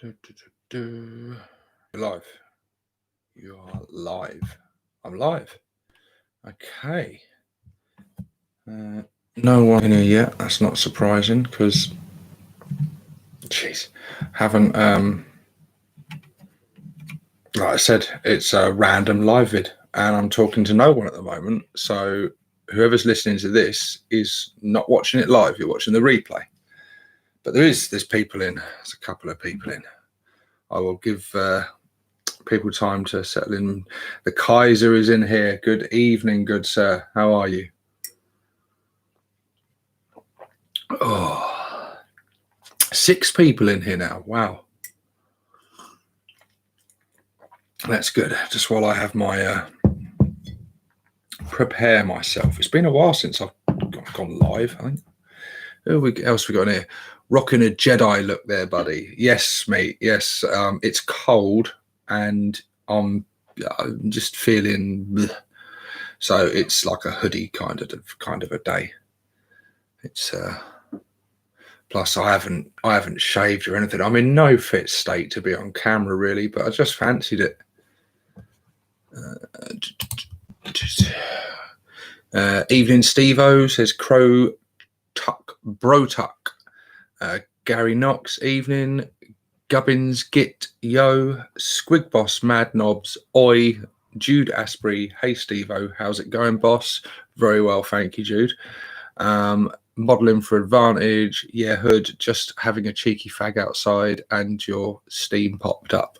You're live. You are live. I'm live. Okay. No one in here yet. That's not surprising because, jeez, haven't. Like I said, it's a random live vid, and I'm talking to no one at the moment. So whoever's listening to this is not watching it live. You're watching the replay. But there's people in. There's a couple of people in. I will give people time to settle in. The Kaiser is in here. Good evening, good sir. How are you? Oh, 6 people in here now. Wow. That's good. Just while I have my prepare myself. It's been a while since I've gone live, I think. Who else we got in here? Rocking a Jedi look there, buddy. Yes, mate. Yes. It's cold and I'm just feeling bleh. So it's like a hoodie kind of a day. It's plus I haven't shaved or anything. I'm in no fit state to be on camera really, but I just fancied it. Evening Stevo says Crow Tuck Bro Tuck. Gary Knox, evening. Gubbins, Git, Yo, Squig Boss, Mad Knobs, Oi, Jude Asprey, hey Stevo, how's it going, boss? Very well, thank you, Jude. Modelling for advantage, yeah, Hood, just having a cheeky fag outside, and your steam popped up.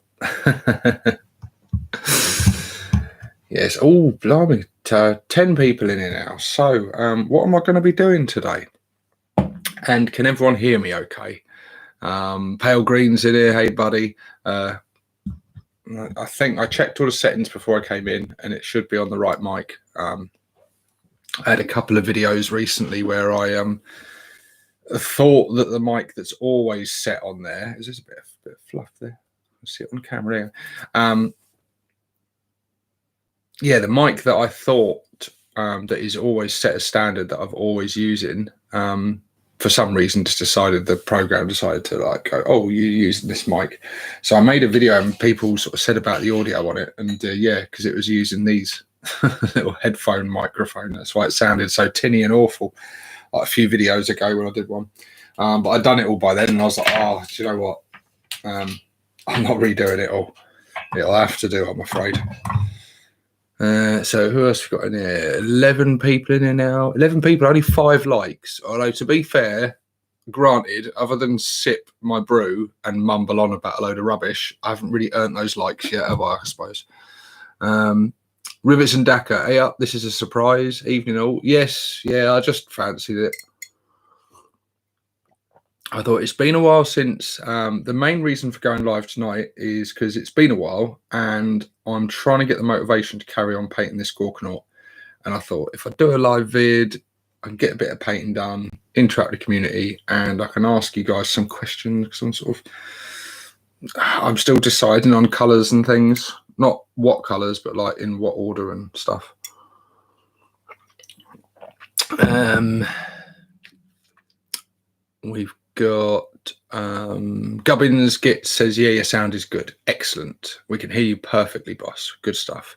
Yes, oh, blimey, 10 people in here now. So, what am I going to be doing today? And can everyone hear me okay? Pale Green's in here. Hey, buddy. I think I checked all the settings before I came in, and it should be on the right mic. I had a couple of videos recently where I thought that the mic that's always set on there is a bit of fluff there. I see it on camera here. Yeah, the mic that I thought that is always set as standard that I've always using. For some reason, just decided the program decided to like go, oh, you're using this mic. So I made a video and people sort of said about the audio on it. And yeah, because it was using these little headphone microphone. That's why it sounded so tinny and awful like a few videos ago when I did one. But I'd done it all by then. And I was like, oh, do you know what? I'm not redoing it all. It'll have to do, I'm afraid. So who else we got in here? 11 people in here now. 11 people, only 5 likes. Although to be fair, granted, other than sip my brew and mumble on about a load of rubbish, I haven't really earned those likes yet, have I suppose. Rivets and Dakar, hey up, this is a surprise. Evening all. Yes, yeah, I just fancied it. I thought it's been a while since. The main reason for going live tonight is because it's been a while and I'm trying to get the motivation to carry on painting this Gorkonaut. And I thought if I do a live vid, I can get a bit of painting done, interact with the community, and I can ask you guys some questions because I'm still deciding on colours and things. Not what colours, but like in what order and stuff. We've got Gubbins Git says, yeah, your sound is good. Excellent. We can hear you perfectly, boss. Good stuff.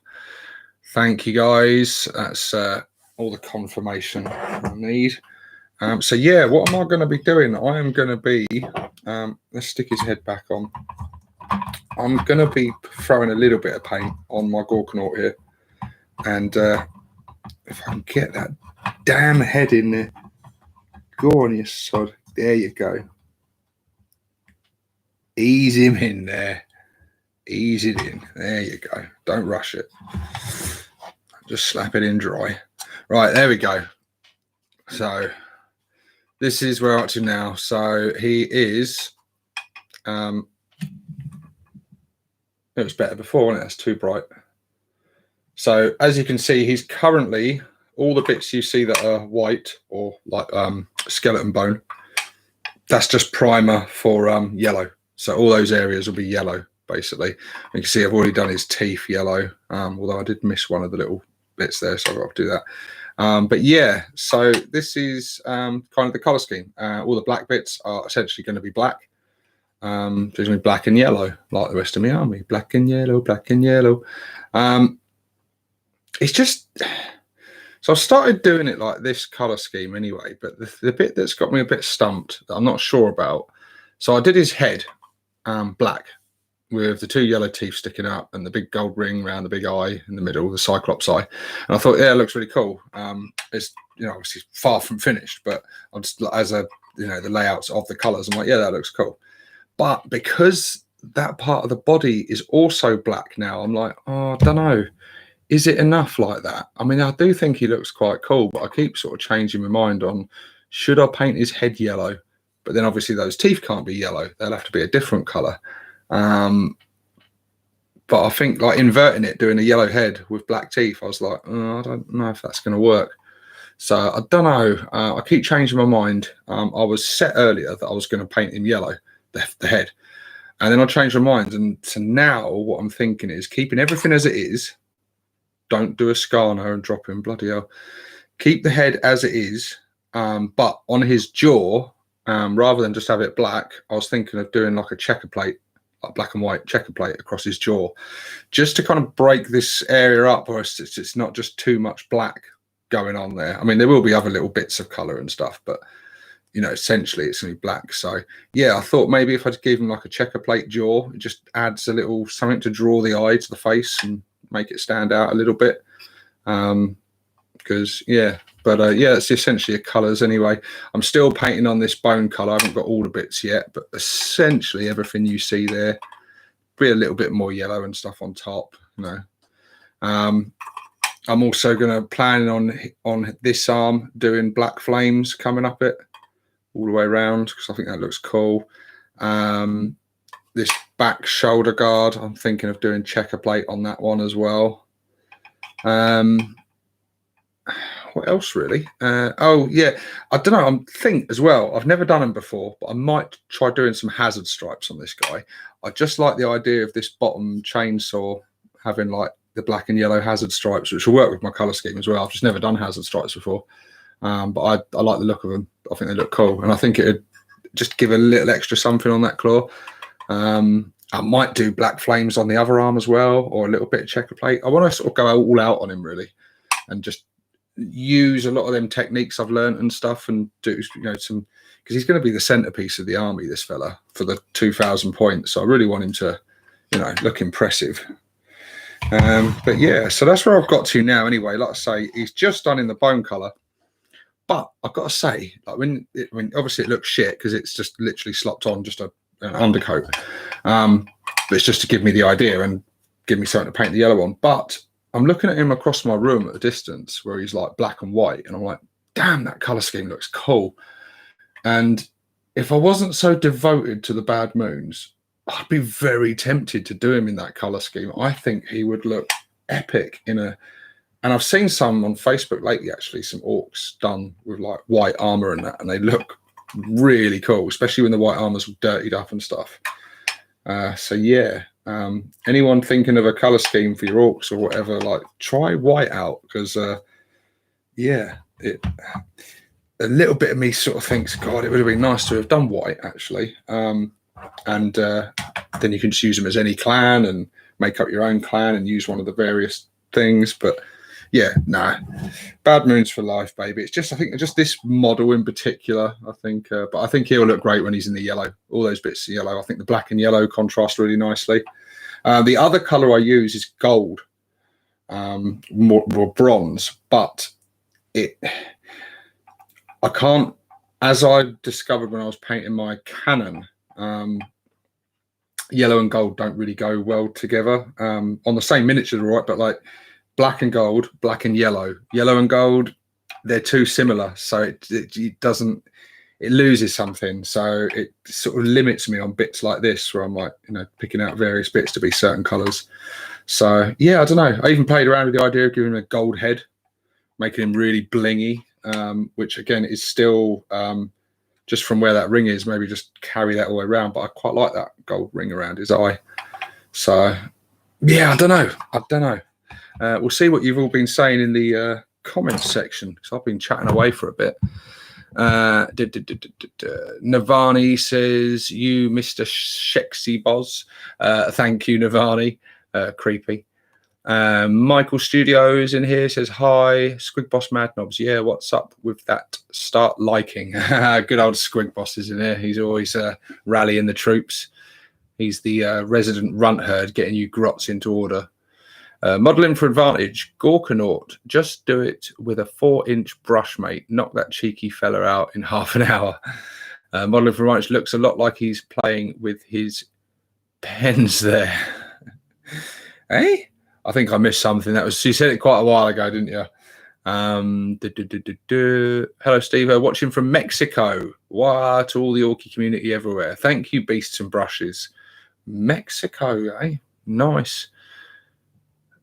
Thank you, guys. That's all the confirmation I need. So, yeah, what am I going to be doing? I am going to be, let's stick his head back on. I'm going to be throwing a little bit of paint on my Gorkonaut here. And if I can get that damn head in there. Go on, you sod. There you go. Ease him in there. Ease it in. There you go. Don't rush it. Just slap it in dry. Right, there we go. So this is where we're up to now. So he is it was better before, wasn't it? That's too bright. So as you can see, he's currently all the bits you see that are white or like skeleton bone. That's just primer for yellow. So all those areas will be yellow, basically. You can see I've already done his teeth yellow, although I did miss one of the little bits there, so I'll do that. But yeah, so this is kind of the colour scheme. All the black bits are essentially going to be black. There's going to be black and yellow, like the rest of my army. Black and yellow, black and yellow. It's just... So I started doing it like this colour scheme anyway, but the bit that's got me a bit stumped that I'm not sure about. So I did his head black with the 2 yellow teeth sticking up and the big gold ring around the big eye in the middle, the Cyclops eye. And I thought, yeah, it looks really cool. It's, you know, obviously far from finished, but I'm just, as a, you know, the layouts of the colours, I'm like, yeah, that looks cool. But because that part of the body is also black now, I'm like, oh, I don't know. Is it enough like that? I mean, I do think he looks quite cool, but I keep sort of changing my mind on, should I paint his head yellow? But then obviously those teeth can't be yellow. They'll have to be a different colour. But I think like inverting it, doing a yellow head with black teeth, I was like, oh, I don't know if that's going to work. So I don't know. I keep changing my mind. I was set earlier that I was going to paint him yellow, the head. And then I changed my mind. And so now what I'm thinking is keeping everything as it is. Don't do a Scarno and drop him, bloody hell. Keep the head as it is, but on his jaw, rather than just have it black, I was thinking of doing like a checker plate, like black and white checker plate across his jaw, just to kind of break this area up, or it's not just too much black going on there. I mean, there will be other little bits of colour and stuff, but, you know, essentially it's going to be black. So, yeah, I thought maybe if I just give him like a checker plate jaw, it just adds a little something to draw the eye to the face and make it stand out a little bit, because yeah, but yeah, it's essentially a colours anyway. I'm still painting on this bone colour. I haven't got all the bits yet, but essentially everything you see there, be a little bit more yellow and stuff on top, you know. I'm also going to plan on this arm doing black flames coming up it all the way around, because I think that looks cool. This back shoulder guard, I'm thinking of doing checker plate on that one as well. What else really? Oh yeah, I don't know. I'm think as well. I've never done them before, but I might try doing some hazard stripes on this guy. I just like the idea of this bottom chainsaw having like the black and yellow hazard stripes, which will work with my color scheme as well. I've just never done hazard stripes before, but I like the look of them. I think they look cool, and I think it'd just give a little extra something on that claw. I might do black flames on the other arm as well, or a little bit of checker plate. I want to sort of go all out on him really, and just use a lot of them techniques I've learned and stuff, and do, you know, some, because he's going to be the centerpiece of the army, this fella, for the 2,000 points. So I really want him to, you know, look impressive. But yeah, so that's where I've got to now anyway. Like I say, he's just done in the bone color, but I've got to say, like when obviously it looks shit because it's just literally slopped on just an undercoat, but it's just to give me the idea and give me something to paint the yellow on. But I'm looking at him across my room at a distance where he's like black and white, and I'm like, damn, that color scheme looks cool. And if I wasn't so devoted to the Bad Moons, I'd be very tempted to do him in that color scheme. I think he would look epic in a, and I've seen some on Facebook lately, actually, some orcs done with like white armor and that, and they look really cool, especially when the white armor's dirtied up and stuff. So yeah, anyone thinking of a color scheme for your orcs or whatever, like try white out, because yeah, a little bit of me sort of thinks, God, it would have been nice to have done white actually. And then you can just use them as any clan and make up your own clan and use one of the various things. But yeah, nah, Bad Moons for life, baby. It's just, I think, just this model in particular, I think, but I think he'll look great when he's in the yellow, all those bits of yellow. I think the black and yellow contrast really nicely. The other color I use is gold, more bronze, but I can't, as I discovered when I was painting my cannon, yellow and gold don't really go well together. On the same miniatures, all right, but like black and gold, black and yellow and gold, they're too similar, so it doesn't, it loses something. So it sort of limits me on bits like this where I'm like, you know, picking out various bits to be certain colors. So yeah, I don't know, I even played around with the idea of giving him a gold head, making him really blingy, which again is still just from where that ring is, maybe just carry that all the way around. But I quite like that gold ring around his eye. So yeah, I don't know. We'll see what you've all been saying in the comments section, because I've been chatting away for a bit. Navani says, you Mr. Shexy Boz. Thank you, Navani. Creepy. Michael Studios in here says, hi, Squig Boss Mad Knobs. Yeah, what's up with that? Start liking. Good old Squig Boss is in here. He's always rallying the troops. He's the resident runt herd getting you grots into order. Modelling for advantage, Gorkonaut. Just do it with a 4-inch brush, mate. Knock that cheeky fella out in half an hour. Modelling for advantage looks a lot like he's playing with his pens there. Hey, I think I missed something. That was, you said it quite a while ago, didn't you? Hello, Stevo, watching from Mexico. Wow, to all the Orky community everywhere. Thank you, Beasts and Brushes. Mexico, eh? Nice.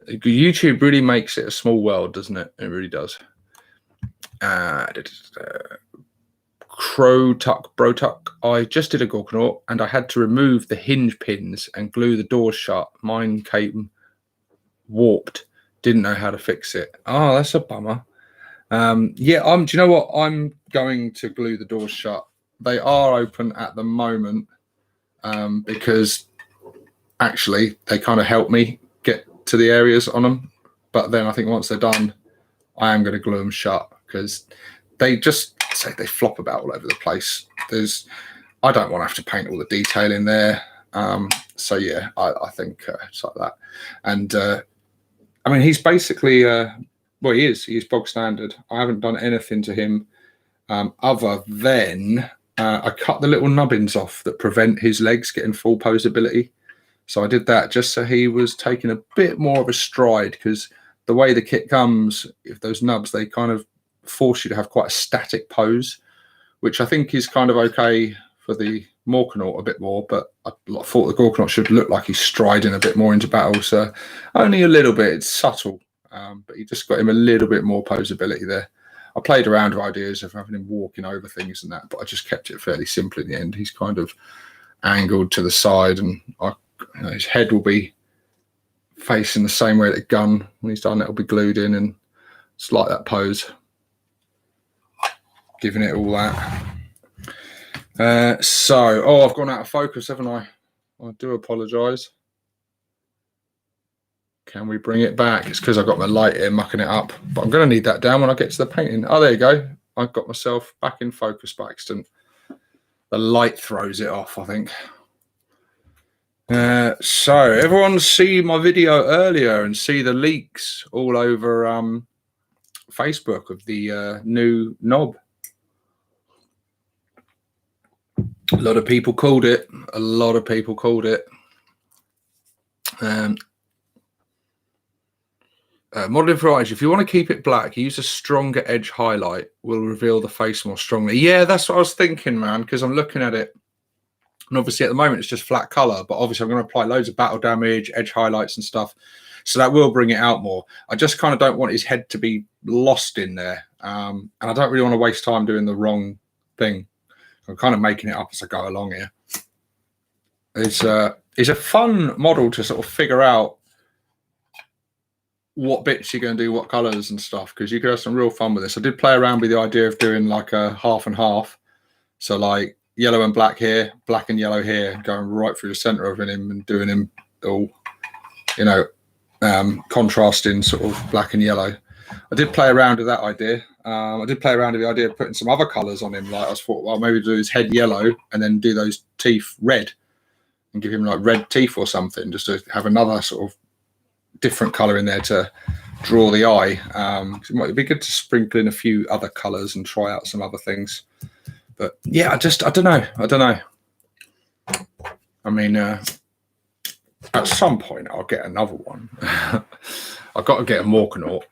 YouTube really makes it a small world, doesn't it? It really does. Crow Tuck, Bro Tuck. I just did a Gorkonaut and I had to remove the hinge pins and glue the doors shut. Mine came warped. Didn't know how to fix it. Oh, that's a bummer. Yeah, do you know what? I'm going to glue the doors shut. They are open at the moment because actually they kind of help me get to the areas on them. But then I think once they're done, I am going to glue them shut because they just say they flop about all over the place. I don't want to have to paint all the detail in there. So yeah, I think it's like that. And I mean, he's basically, well, he is bog standard. I haven't done anything to him other than I cut the little nubbins off that prevent his legs getting full posability. So I did that just so he was taking a bit more of a stride, because the way the kit comes, if those nubs, they kind of force you to have quite a static pose, which I think is kind of okay for the Gorkonaut a bit more, but I thought the Gorkonaut should look like he's striding a bit more into battle, so only a little bit. It's subtle, but you just got him a little bit more posability there. I played around with ideas of having him walking over things and that, but I just kept it fairly simple in the end. He's kind of angled to the side, and his head will be facing the same way that the gun, when he's done, it'll be glued in, and it's like that pose, giving it all that. I've gone out of focus, haven't I? I do apologise. Can we bring it back? It's because I've got my light here mucking it up, but I'm going to need that down when I get to the painting. Oh, there you go. I've got myself back in focus by accident. The light throws it off, I think. So everyone see my video earlier and see the leaks all over Facebook of the new knob. A lot of people called it. Modeling for eyes. If you want to keep it black, use a stronger edge highlight. Will reveal the face more strongly. Yeah, that's what I was thinking, man, because I'm looking at it. And obviously at the moment it's just flat color, but obviously I'm going to apply loads of battle damage, edge highlights and stuff. So that will bring it out more. I just kind of don't want his head to be lost in there. And I don't really want to waste time doing the wrong thing. I'm kind of making it up as I go along here. It's a fun model to sort of figure out what bits you're going to do, what colors and stuff, because you could have some real fun with this. I did play around with the idea of doing like a half and half. So like yellow and black here, black and yellow here, going right through the center of him and doing him all, contrasting sort of black and yellow. I did play around with that idea. I did play around with the idea of putting some other colors on him. Like I thought, well, maybe do his head yellow and then do those teeth red and give him like red teeth or something, just to have another sort of different color in there to draw the eye. It might be good to sprinkle in a few other colors and try out some other things. But yeah, I don't know. I mean, at some point I'll get another one. I've got to get a Gorkonaut.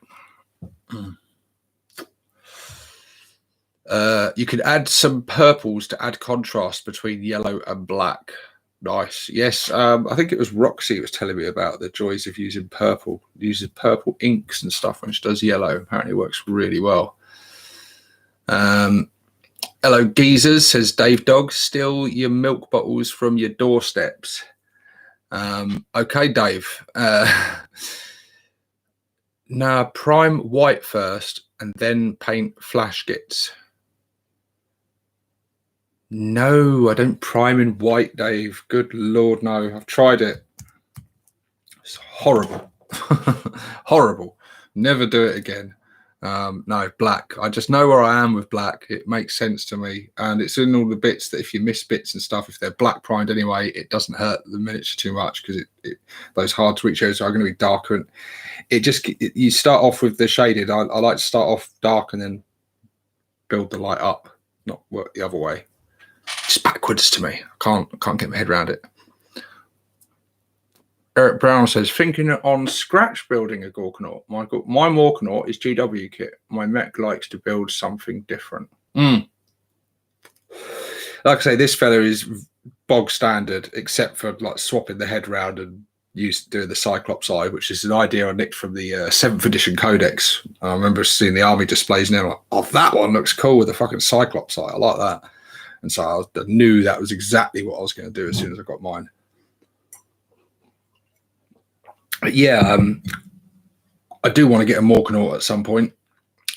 You could add some purples to add contrast between yellow and black. Nice. Yes, I think it was Roxy was telling me about the joys of using purple. It uses purple inks and stuff when she does yellow. Apparently it works really well. Hello, geezers, says Dave Dog. Steal your milk bottles from your doorsteps. Okay, Dave. Now, prime white first and then paint flash gits. No, I don't prime in white, Dave. Good Lord, no. I've tried it. It's horrible. Horrible. Never do it again. No, black. I just know where I am with black. It makes sense to me. And it's in all the bits that if you miss bits and stuff, if they're black primed anyway, it doesn't hurt the miniature too much because those hard to reach areas are going to be darker. And you start off with the shaded. I like to start off dark and then build the light up, not work the other way. It's backwards to me. I can't get my head around it. Eric Brown says, thinking on scratch building a Gorkonaut. My Gorkonaut is GW kit. My mech likes to build something different. Like I say, this fella is bog standard, except for like swapping the head round and doing the Cyclops eye, which is an idea I nicked from the 7th edition Codex. I remember seeing the army displays now, like, oh, that one looks cool with the fucking Cyclops eye. I like that. And so I knew that was exactly what I was going to do as soon as I got mine. But yeah, I do want to get a Gorkonaut at some point,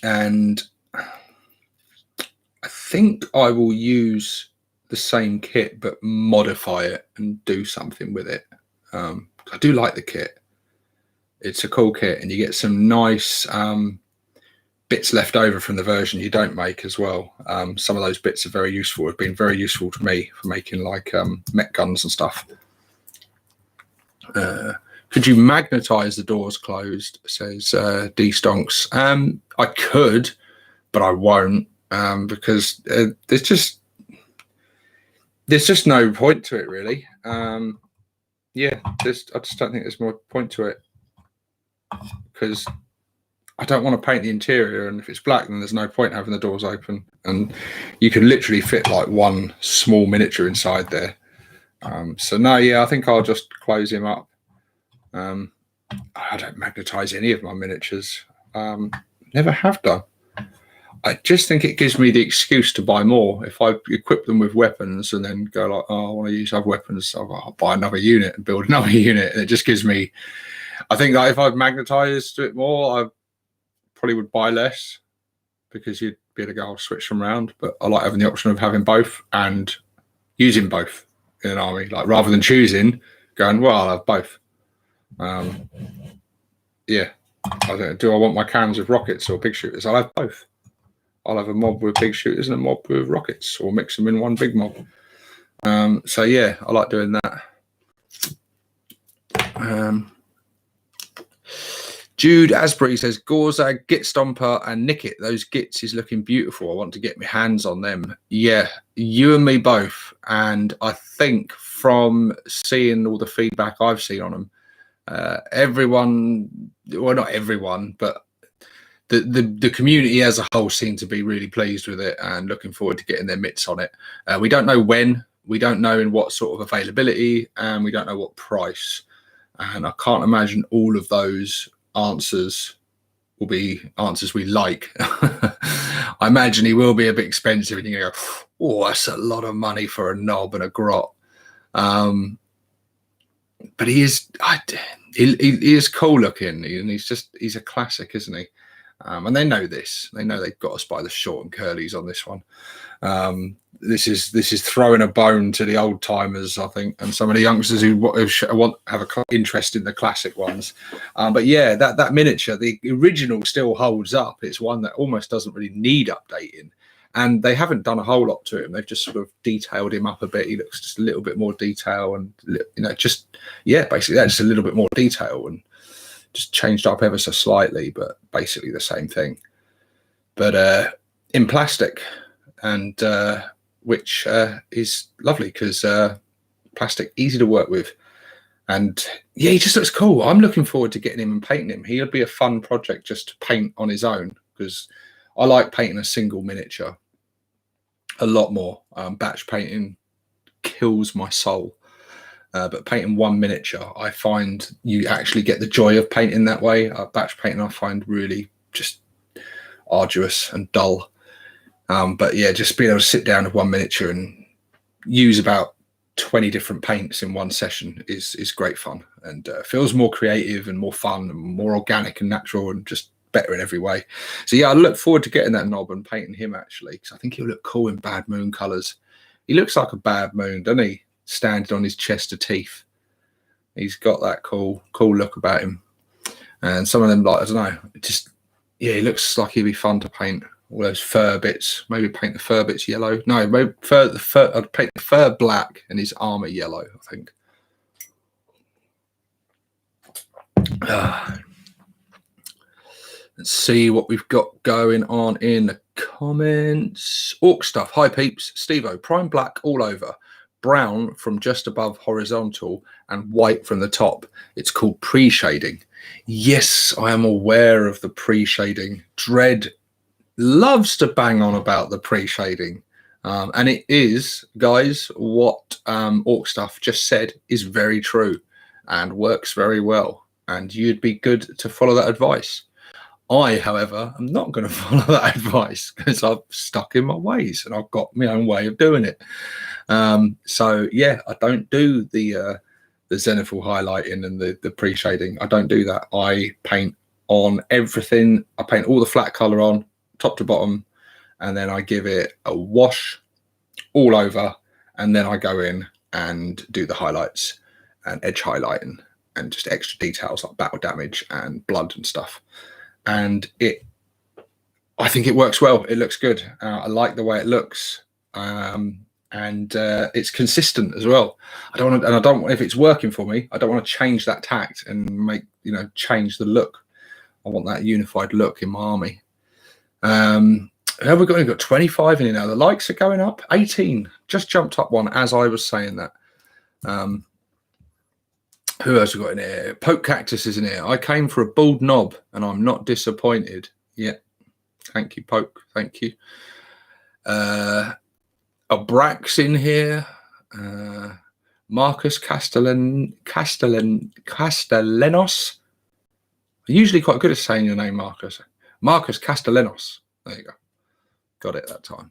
and I think I will use the same kit but modify it and do something with it. I do like the kit. It's a cool kit, and you get some nice bits left over from the version you don't make as well. Some of those bits are very useful. Have been very useful to me for making like mech guns and stuff. Could you magnetize the doors closed, says D Stonks. I could, but I won't, because there's just no point to it, really. Yeah, I just don't think there's more point to it, because I don't want to paint the interior, and if it's black, then there's no point having the doors open, and you can literally fit like one small miniature inside there. So no, yeah, I think I'll just close him up. I don't magnetize any of my miniatures. Never have done. I just think it gives me the excuse to buy more. If I equip them with weapons and then go like, oh, I want to use other weapons, I'll buy another unit and build another unit. And it just gives me, I think that if I'd magnetized it more, I probably would buy less, because you'd be able to go, I'll switch them around. But I like having the option of having both and using both in an army, like rather than choosing, going, well, I'll have both. Yeah, do I want my cannons with rockets or big shooters? I'll have both. I'll have a mob with big shooters and a mob with rockets, or mix them in one big mob. So yeah, I like doing that. Jude Asbury says, Gorzag, Git Stomper and Nick It. Those Gits is looking beautiful. I want to get my hands on them. Yeah, you and me both. And I think from seeing all the feedback I've seen on them, everyone, well, not everyone, but the community as a whole seem to be really pleased with it and looking forward to getting their mitts on it. We don't know when, we don't know in what sort of availability, and we don't know what price. And I can't imagine all of those answers will be answers we like. I imagine he will be a bit expensive, and you're going to go, oh, that's a lot of money for a knob and a grot. But he is cool looking, and he's a classic, isn't he? And they know this. They know they've got us by the short and curlies on this one. This is throwing a bone to the old timers, I think, and some of the youngsters who have an interest in the classic ones. But yeah, that miniature, the original, still holds up. It's one that almost doesn't really need updating. And they haven't done a whole lot to him. They've just sort of detailed him up a bit. He looks just a little bit more detail, and basically that's just a little bit more detail, and just changed up ever so slightly, but basically the same thing. But in plastic, and which is lovely, because plastic easy to work with, and yeah, he just looks cool. I'm looking forward to getting him and painting him. He'll be a fun project just to paint on his own, because I like painting a single miniature a lot more. Batch painting kills my soul. But painting one miniature, I find you actually get the joy of painting that way. Batch painting I find really just arduous and dull. But yeah, just being able to sit down with one miniature and use about 20 different paints in one session is great fun, and feels more creative and more fun and more organic and natural and just better in every way. So yeah, I look forward to getting that knob and painting him, actually, because I think he'll look cool in Bad Moon colours. He looks like a bad moon, doesn't he? Standing on his chest of teeth. He's got that cool look about him. And some of them, like, I don't know, just, yeah, he looks like he'd be fun to paint. All those fur bits. Maybe paint the fur bits yellow. No, maybe I'd paint the fur black and his armor yellow, I think. Let's see what we've got going on in the comments. Orc stuff. Hi peeps. Stevo, prime black all over, brown from just above horizontal and white from the top. It's called pre-shading. Yes, I am aware of the pre-shading. Dread loves to bang on about the pre-shading. And it is, guys, what Orc stuff just said is very true and works very well. And you'd be good to follow that advice. I, however, am not going to follow that advice because I've stuck in my ways and I've got my own way of doing it. So yeah, I don't do the zenithal highlighting and the pre-shading. I don't do that. I paint on everything. I paint all the flat color on, top to bottom, and then I give it a wash all over, and then I go in and do the highlights and edge highlighting and just extra details like battle damage and blood and stuff. And I think it works well. It looks good. I like the way it looks, and it's consistent as well. I don't, if it's working for me, I don't want to change that tact and change the look. I want that unified look in my army. Have we got? We've got 25 in here now. The likes are going up. 18 just jumped up one as I was saying that. Who else we got in here? Poke Cactus is in here. I came for a bald knob and I'm not disappointed. Yeah. Thank you, Poke. Thank you. A Brax in here. Marcus Castellanos. I'm usually quite good at saying your name, Marcus. Marcus Castellanos. There you go. Got it that time.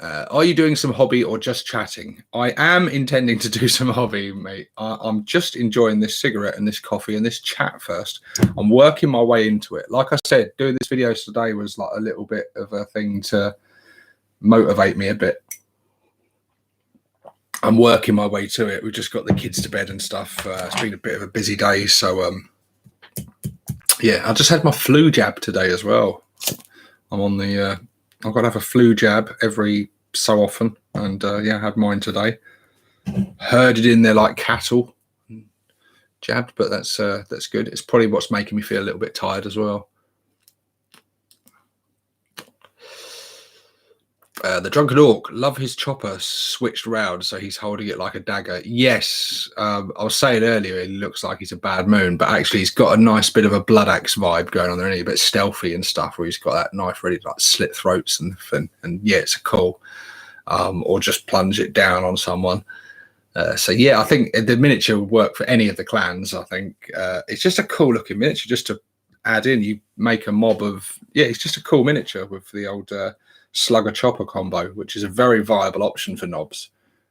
Are you doing some hobby or just chatting? I am intending to do some hobby, mate. I'm just enjoying this cigarette and this coffee and this chat first. I'm working my way into it. Like I said, doing this video today was like a little bit of a thing to motivate me a bit. I'm working my way to it. We've just got the kids to bed and stuff. It's been a bit of a busy day. So, yeah, I just had my flu jab today as well. I'm on the... I've got to have a flu jab every so often, and yeah, I had mine today. Herded in there like cattle, jabbed, but that's good. It's probably what's making me feel a little bit tired as well. The Drunken Orc, love his chopper switched round, so he's holding it like a dagger. Yes, I was saying earlier, he looks like he's a bad moon, but actually he's got a nice bit of a blood axe vibe going on there, and a bit stealthy and stuff, where he's got that knife ready to like slit throats and yeah, it's cool. Or just plunge it down on someone. So yeah, I think the miniature would work for any of the clans. I think it's just a cool looking miniature just to add in. You make a mob of, yeah, it's just a cool miniature with the old slugger chopper combo, which is a very viable option for knobs,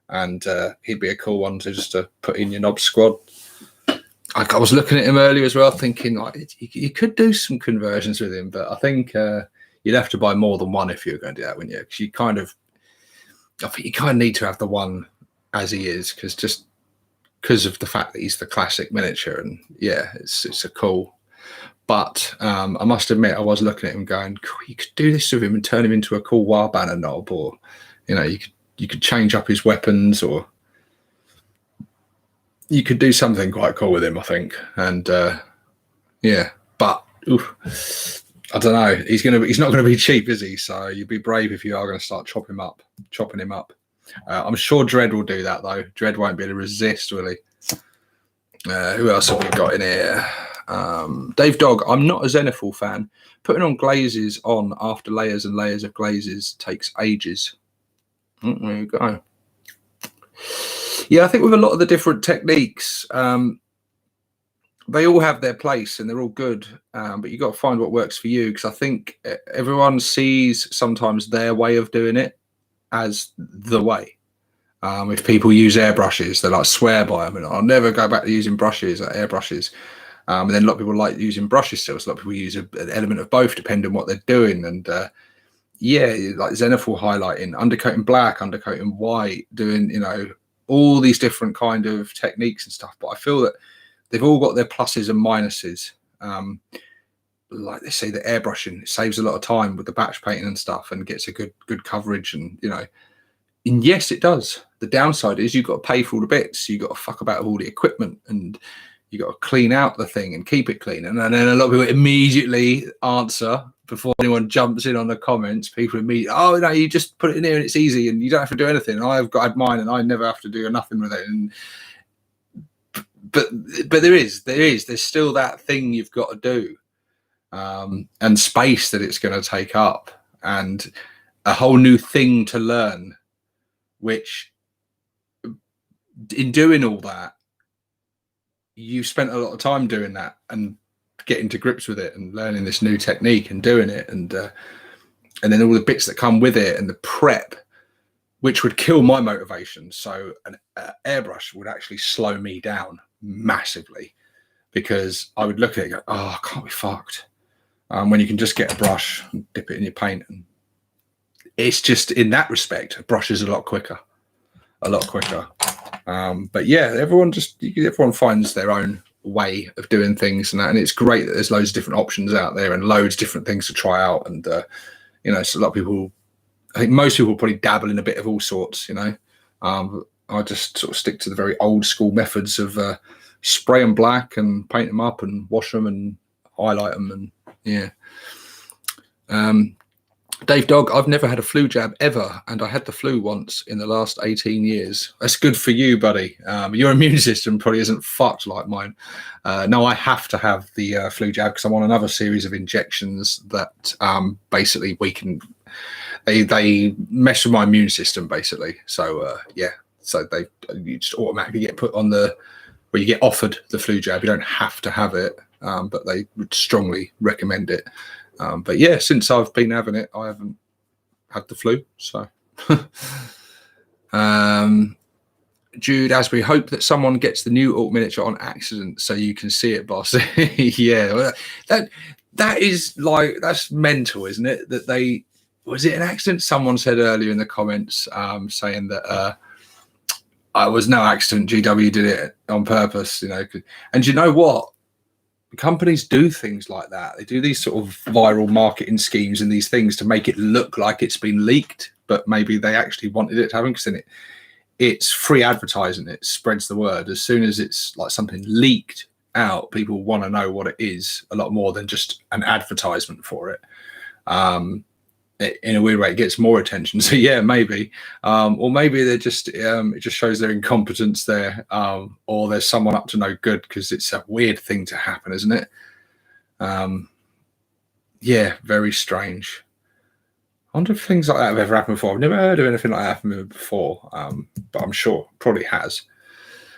and he'd be a cool one to just to put in your knob squad. I was looking at him earlier as well, thinking like you could do some conversions with him, but I think you'd have to buy more than one if you were going to do that, wouldn't you? Because I think you kind of need to have the one as he is, because of the fact that he's the classic miniature, and yeah, it's a cool. But I must admit, I was looking at him going, you could do this with him and turn him into a cool War Banner knob, or you could change up his weapons, or you could do something quite cool with him, I think. And yeah, but I don't know. He's not going to be cheap, is he? So you'd be brave if you are going to start chopping him up. I'm sure Dread will do that though. Dread won't be able to resist, will he? Who else have we got in here? Dave Dog, I'm not a Zenithal fan. Putting on glazes on after layers and layers of glazes takes ages. There you go. Yeah, I think with a lot of the different techniques, they all have their place and they're all good, but you got to find what works for you, because I think everyone sees sometimes their way of doing it as the way. If people use airbrushes, they like swear by them, and I'll never go back to using brushes, airbrushes. And then a lot of people like using brushes still. So a lot of people use an element of both depending on what they're doing. And yeah, like zenithal highlighting, undercoating black, undercoating white, doing, you know, all these different kind of techniques and stuff. But I feel that they've all got their pluses and minuses. Like they say, the airbrushing, it saves a lot of time with the batch painting and stuff, and gets a good coverage, and you know, and yes, it does. The downside is you've got to pay for all the bits. You've got to fuck about all the equipment, and you got to clean out the thing and keep it clean. And then a lot of people immediately answer before anyone jumps in on the comments. People immediately, oh no, you just put it in here and it's easy and you don't have to do anything. And I've got mine and I never have to do nothing with it. And but there's still that thing you've got to do, and space that it's going to take up, and a whole new thing to learn, which in doing all that, you spent a lot of time doing that and getting to grips with it and learning this new technique and doing it, and then all the bits that come with it and the prep, which would kill my motivation. So an airbrush would actually slow me down massively, because I would look at it and go, oh, I can't be fucked. When you can just get a brush and dip it in your paint, and it's just, in that respect, a brush is a lot quicker. But yeah, everyone finds their own way of doing things, and it's great that there's loads of different options out there and loads of different things to try out. And you know, so a lot of people, I think most people probably dabble in a bit of all sorts, you know. I just sort of stick to the very old school methods of spray them black and paint them up and wash them and highlight them, and yeah. Dave Dog, I've never had a flu jab ever, and I had the flu once in the last 18 years. That's good for you, buddy. Your immune system probably isn't fucked like mine. No, I have to have the flu jab because I'm on another series of injections that basically they mess with my immune system, basically. So yeah, so you just automatically get put on you get offered the flu jab. You don't have to have it, but they would strongly recommend it. But yeah, since I've been having it, I haven't had the flu. So, Jude Asbury, hope that someone gets the new alt miniature on accident so you can see it, boss. Yeah, that is like, that's mental, isn't it? That was it an accident? Someone said earlier in the comments, saying that I was no accident. GW did it on purpose, you know. And you know what? Companies do things like that. They do these sort of viral marketing schemes and these things to make it look like it's been leaked, but maybe they actually wanted it to happen, because then it's free advertising. It spreads the word. As soon as it's like something leaked out, people want to know what it is a lot more than just an advertisement for it. In a weird way, it gets more attention. So yeah, maybe, or maybe they're just it just shows their incompetence there, or there's someone up to no good, because it's a weird thing to happen, isn't it? Yeah, very strange. I wonder if things like that have ever happened before. I've never heard of anything like that happening before, but I'm sure it probably has.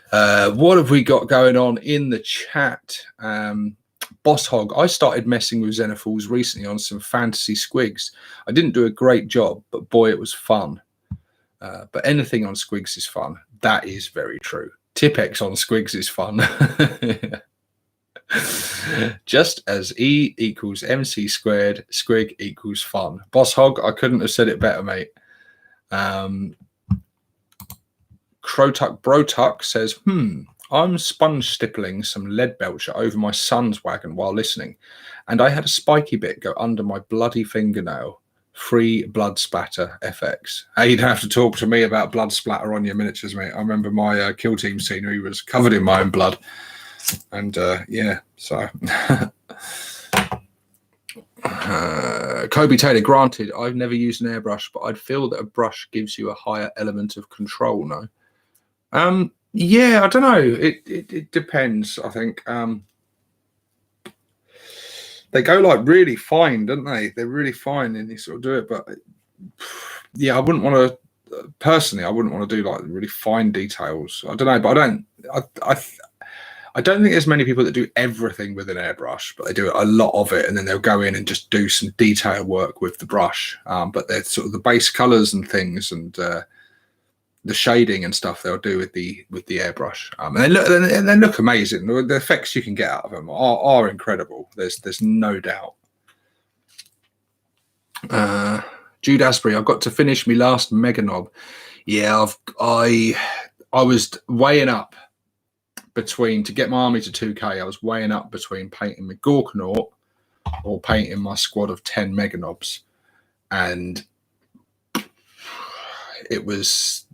What have we got going on in the chat? Boss Hog, I started messing with Zenithals recently on some fantasy squigs. I didn't do a great job, but boy, it was fun. But anything on squigs is fun. That is very true. Tipex on squigs is fun. Just as E equals MC squared, squig equals fun. Boss Hog, I couldn't have said it better, mate. Crotuck Brotuck says, I'm sponge stippling some lead belcher over my Sunz wagon while listening, and I had a spiky bit go under my bloody fingernail. Free blood splatter FX. Hey, you don't have to talk to me about blood splatter on your miniatures, mate. I remember my kill team scenery was covered in my own blood, and yeah, so. Kobe Taylor, granted, I've never used an airbrush, but I'd feel that a brush gives you a higher element of control, no? Yeah, I don't know. It depends, I think. They go like really fine, don't they? They're really fine and you sort of do it. But yeah, I wouldn't want to, personally, I wouldn't want to do like really fine details. I don't know, but I don't think there's many people that do everything with an airbrush, but they do a lot of it, and then they'll go in and just do some detail work with the brush. But they're sort of the base colors and things, and the shading and stuff they'll do with the airbrush, and they look amazing. The effects you can get out of them are incredible. There's no doubt. Jude Asprey, I've got to finish my last Mega Knob. Yeah, I was weighing up between, to get my army to 2k, I was weighing up between painting my Gorkonaut or painting my squad of 10 Mega Knobs. And it was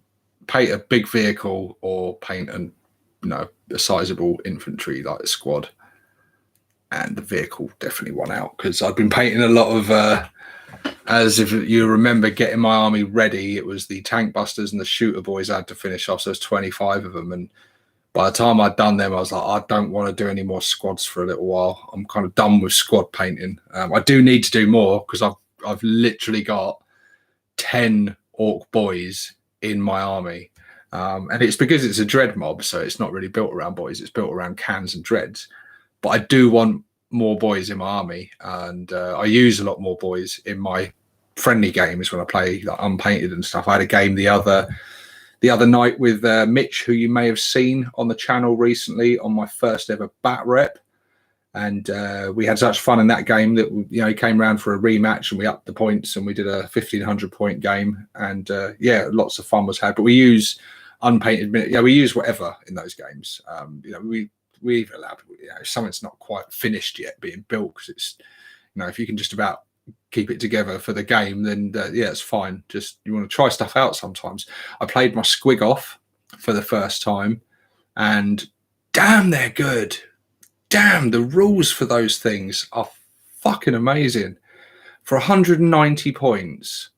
paint a big vehicle or paint a sizable infantry like a squad. And the vehicle definitely won out because I'd been painting a lot of, as if you remember, getting my army ready. It was the tank busters and the shooter boys I had to finish off. So there's 25 of them. And by the time I'd done them, I was like, I don't want to do any more squads for a little while. I'm kind of done with squad painting. I do need to do more because I've literally got 10 orc boys in my army. And it's because it's a dread mob, so it's not really built around boys. It's built around cans and dreads. But I do want more boys in my army, and I use a lot more boys in my friendly games when I play like unpainted and stuff. I had a game the other night with Mitch, who you may have seen on the channel recently on my first ever bat rep, and we had such fun in that game that he came around for a rematch and we upped the points and we did a 1,500 point game, and lots of fun was had. But we use unpainted, we use whatever in those games. We've allowed something's not quite finished yet being built, because it's if you can just about keep it together for the game, then it's fine. Just you want to try stuff out sometimes. I played my squig off for the first time, and damn, they're good. Damn, the rules for those things are fucking amazing. For 190 points,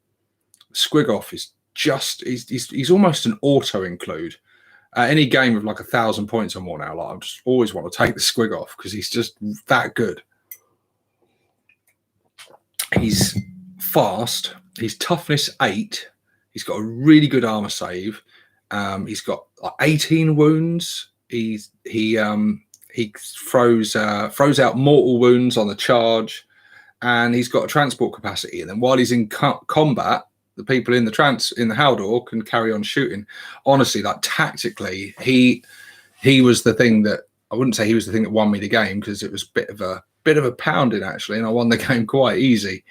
squig off is just he's almost an auto include. Any game of like 1,000 points or more now, like I just always want to take the squig off because he's just that good. He's fast. He's toughness 8. He's got a really good armor save. He's got like 18 wounds. He throws out mortal wounds on the charge, and he's got a transport capacity. And then while he's in combat, the people in the Haldor can carry on shooting. Honestly, like tactically, he was the thing that I wouldn't say he was the thing that won me the game, because it was a bit of a pounding actually, and I won the game quite easy.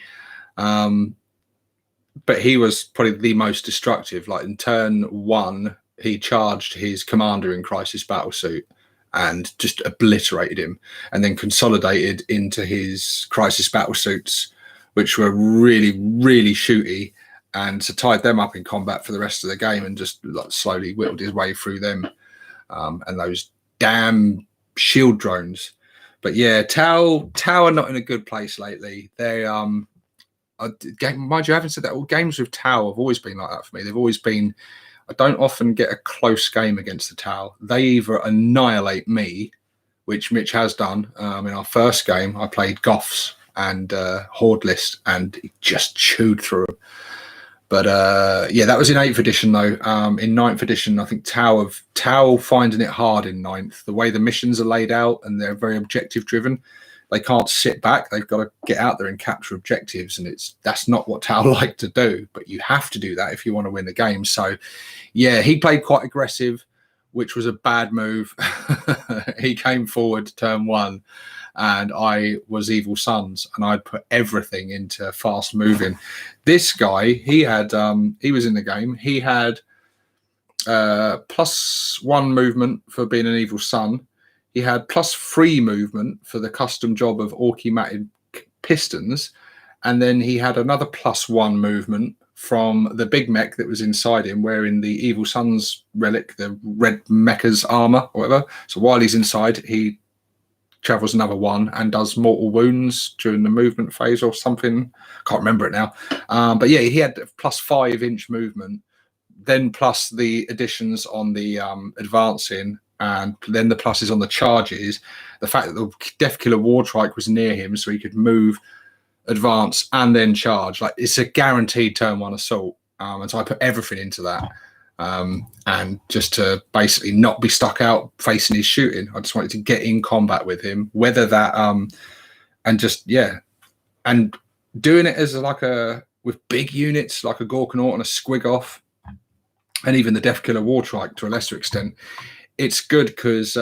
But he was probably the most destructive. Like in turn 1, he charged his commander in Crisis Battlesuit and just obliterated him, and then consolidated into his Crisis Battlesuits, which were really, really shooty. And so tied them up in combat for the rest of the game and just like slowly whittled his way through them. And those damn shield drones. But yeah, Tau are not in a good place lately. They mind you, I haven't said that. All games with Tau have always been like that for me. They've always been, I don't often get a close game against the Tau. They either annihilate me, which Mitch has done. In our first game, I played Goths and Horde List, and he just chewed through them. But that was in 8th edition though. In 9th edition, I think Tau finding it hard in 9th. The way the missions are laid out, and they're very objective driven. They can't sit back. They've got to get out there and capture objectives, and that's not what Tau like to do. But you have to do that if you want to win the game. So, yeah, he played quite aggressive, which was a bad move. He came forward turn 1. And I was Evil Sunz, and I'd put everything into fast moving. This guy, he was in the game. He had +1 movement for being an Evil Sun. He had +3 movement for the custom job of Orky Matted Pistons. And then he had another +1 movement from the big mech that was inside him, wearing the Evil Sunz relic, the red mecha's armor or whatever. So while he's inside, he travels another 1 and does mortal wounds during the movement phase or something. Can't remember it now. But yeah, he had +5 inch movement, then plus the additions on the advancing, and then the pluses on the charges. The fact that the Death Killer Wartrike was near him, so he could move, advance, and then charge. Like, it's a guaranteed turn 1 assault. And so I put everything into that. And just to basically not be stuck out facing his shooting. I just wanted to get in combat with him, whether that and just and doing it as with big units like a Gorkonaut and a Squig Off, and even the Death Killer Wartrike to a lesser extent. It's good because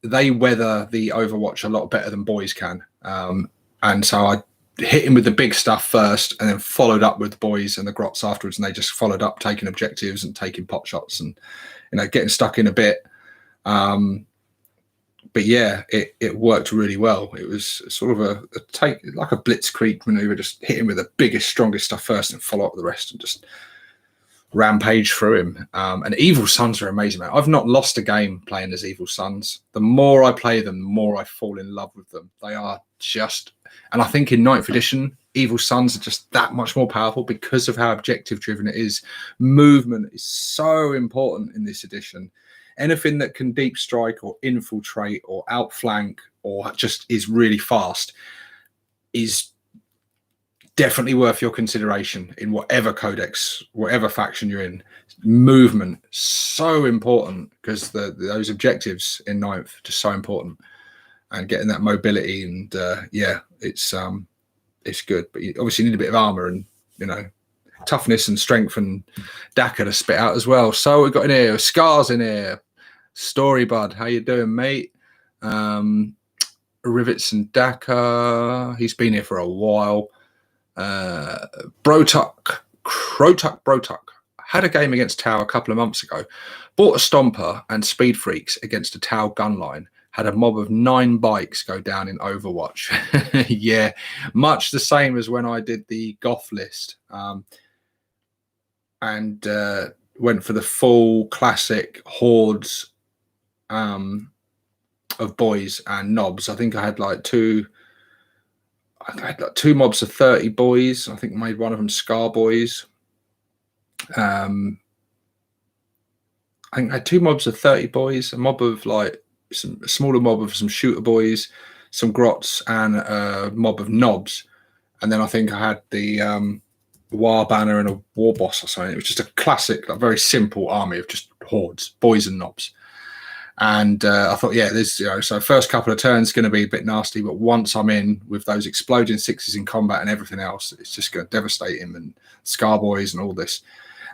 they weather the Overwatch a lot better than boys can, and so hit him with the big stuff first, and then followed up with the boys and the grots afterwards, and they just followed up, taking objectives and taking pot shots, and getting stuck in a bit. But yeah, it worked really well. It was sort of a take, like a blitzkrieg maneuver, just hit him with the biggest, strongest stuff first, and follow up the rest, and just rampage through him. And Evil Sunz are amazing, man. I've not lost a game playing as Evil Sunz. The more I play them, the more I fall in love with them. They are just, and I think in 9th edition, Evil Sunz are just that much more powerful because of how objective driven it is. Movement is so important in this edition. Anything that can deep strike or infiltrate or outflank or just is really fast is definitely worth your consideration in whatever codex, whatever faction you're in. Movement, so important, because those objectives in 9th are just so important, and getting that mobility, and yeah, it's good. But you obviously need a bit of armor and toughness and strength and Daka to spit out as well. So we've got in here Scars in here. Story Bud, how you doing, mate? Rivets and Daka, he's been here for a while. Brotuck had a game against Tau a couple of months ago. Bought a Stomper and Speed Freaks against a Tau gun line. Had a mob of 9 bikes go down in Overwatch. Yeah, much the same as when I did the Goth list. And went for the full classic hordes of boys and knobs. I think I had like two mobs of 30 boys. I think I made one of them Scar boys. I think I had 2 mobs of 30 boys, a mob of a smaller mob of some shooter boys, some grots, and a mob of knobs. And then I think I had the war banner and a war boss or something. It was just a classic, like, very simple army of just hordes, boys and knobs. And I thought, yeah, this, so first couple of turns going to be a bit nasty, but once I'm in with those exploding 6s in combat and everything else, it's just going to devastate him, and Scar boys and all this.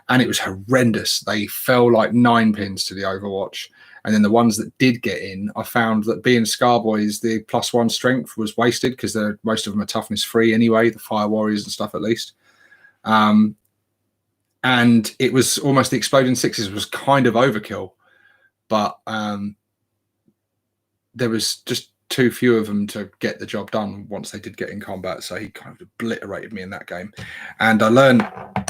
And it was horrendous. They fell like 9 pins to the Overwatch. And then the ones that did get in, I found that being Scar boys, the +1 strength was wasted, because most of them are toughness free anyway, the Fire Warriors and stuff at least. And it was almost, the exploding 6s was kind of overkill. But there was just too few of them to get the job done once they did get in combat. So he kind of obliterated me in that game. And I learned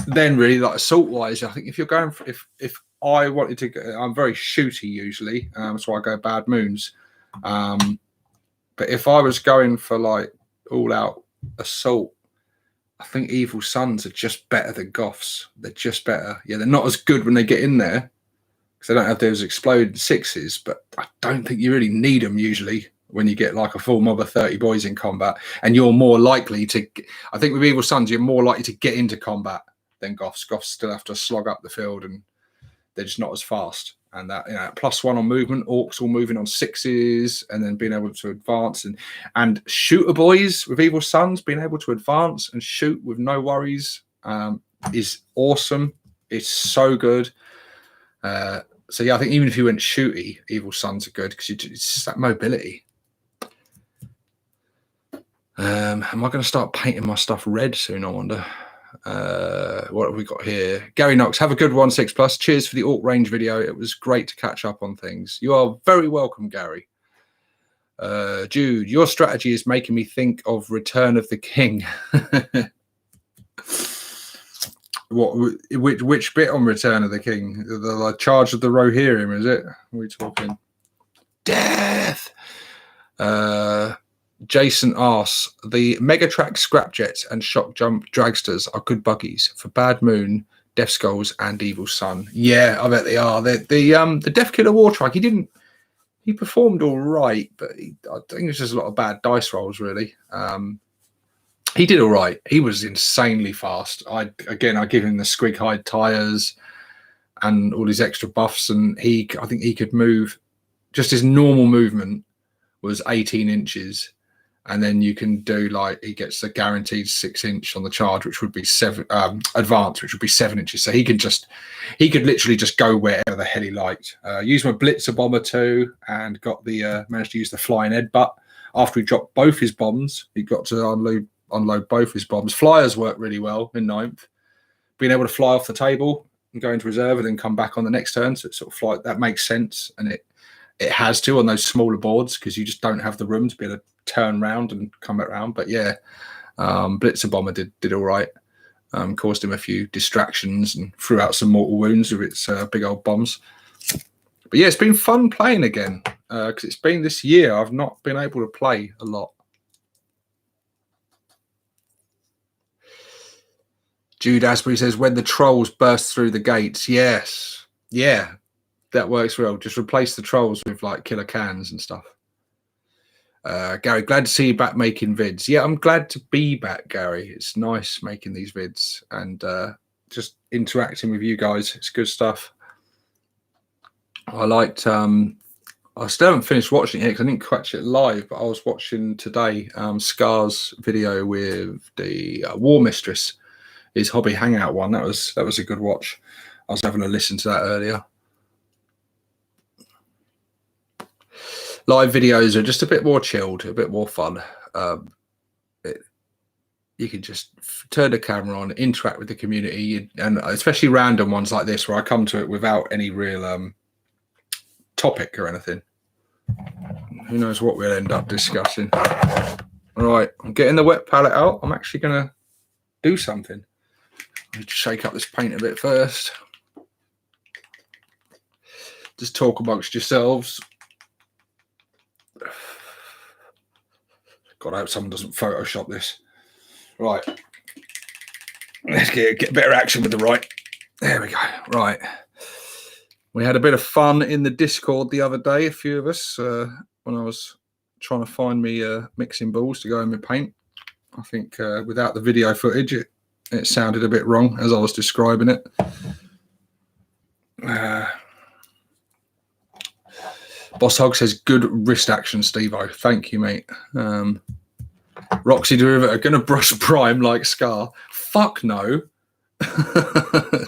then, really, like assault-wise, I think if you're going for, if I wanted to go, I'm very shooty usually, so I go Bad Moons. But if I was going for like all-out assault, I think Evil Sunz are just better than Goths. They're just better. Yeah, they're not as good when they get in there, because they don't have those exploded 6s, but I don't think you really need them usually when you get like a full mob of 30 boys in combat. And you're more likely to, I think with Evil Sunz, you're more likely to get into combat than Goths. Goths still have to slog up the field, and they're just not as fast. And that, +1 on movement, orcs all moving on 6s, and then being able to advance. And shooter boys with Evil Sunz being able to advance and shoot with no worries is awesome. It's so good. So yeah, I think even if you went shooty, Evil Sunz are good, because it's just that mobility. Am I going to start painting my stuff red soon, I wonder? What have we got here? Gary Knox, have a good one, 6+. Cheers for the Orc range video. It was great to catch up on things. You are very welcome, Gary. Jude, your strategy is making me think of Return of the King. Which bit on Return of the King? The Charge of the Rohirrim, is it? Are we talking death? Jason asks, the Megatrack Scrapjets and Shock Jump Dragsters are good buggies for Bad Moon, Death Skulls, and Evil Sun. Yeah, I bet they are. The Death Killer Wartrike, he performed all right, but I think it's just a lot of bad dice rolls, really. He did all right. He was insanely fast. I give him the squig hide tires and all his extra buffs, and I think he could move. Just his normal movement was 18 inches, and then you can do, like, he gets a guaranteed 6-inch on the charge, which would be 7 advanced, which would be 7 inches. So he could literally just go wherever the hell he liked. Used my Blitzer bomber too, and got the managed to use the flying headbutt. After he dropped both his bombs, he got to unload unload both his bombs. Flyers work really well in 9th. Being able to fly off the table and go into reserve and then come back on the next turn, so it's sort of fly, that makes sense, and it has to on those smaller boards because you just don't have the room to be able to turn around and come back around. But yeah, Blitzer Bomber did all right. Caused him a few distractions and threw out some mortal wounds with its big old bombs. But yeah, it's been fun playing again because it's been this year I've not been able to play a lot. Jude Asbury says, when the trolls burst through the gates. Yes. Yeah, that works well. Just replace the trolls with like killer cans and stuff. Gary, glad to see you back making vids. Yeah, I'm glad to be back, Gary. It's nice making these vids and just interacting with you guys. It's good stuff. I liked, I still haven't finished watching it because I didn't catch it live, but I was watching today Scar's video with the War Mistress, his hobby hangout one. That was a good watch. I was having a listen to that earlier. Live videos are just a bit more chilled, a bit more fun. You can just turn the camera on, interact with the community, and especially random ones like this where I come to it without any real topic or anything. Who knows what we'll end up discussing. All right, I'm getting the wet palette out. I'm actually going to do something. I need to shake up this paint a bit first. Just talk amongst yourselves. God, I hope someone doesn't Photoshop this. Right. Let's get better action with the right. There we go. Right. We had a bit of fun in the Discord the other day, a few of us, when I was trying to find me mixing balls to go in my paint. I think without the video footage, it sounded a bit wrong as I was describing it. Boss Hog says, good wrist action, Stevo. Thank you, mate. Roxy Derivative, are going to brush prime like Scar. Fuck no.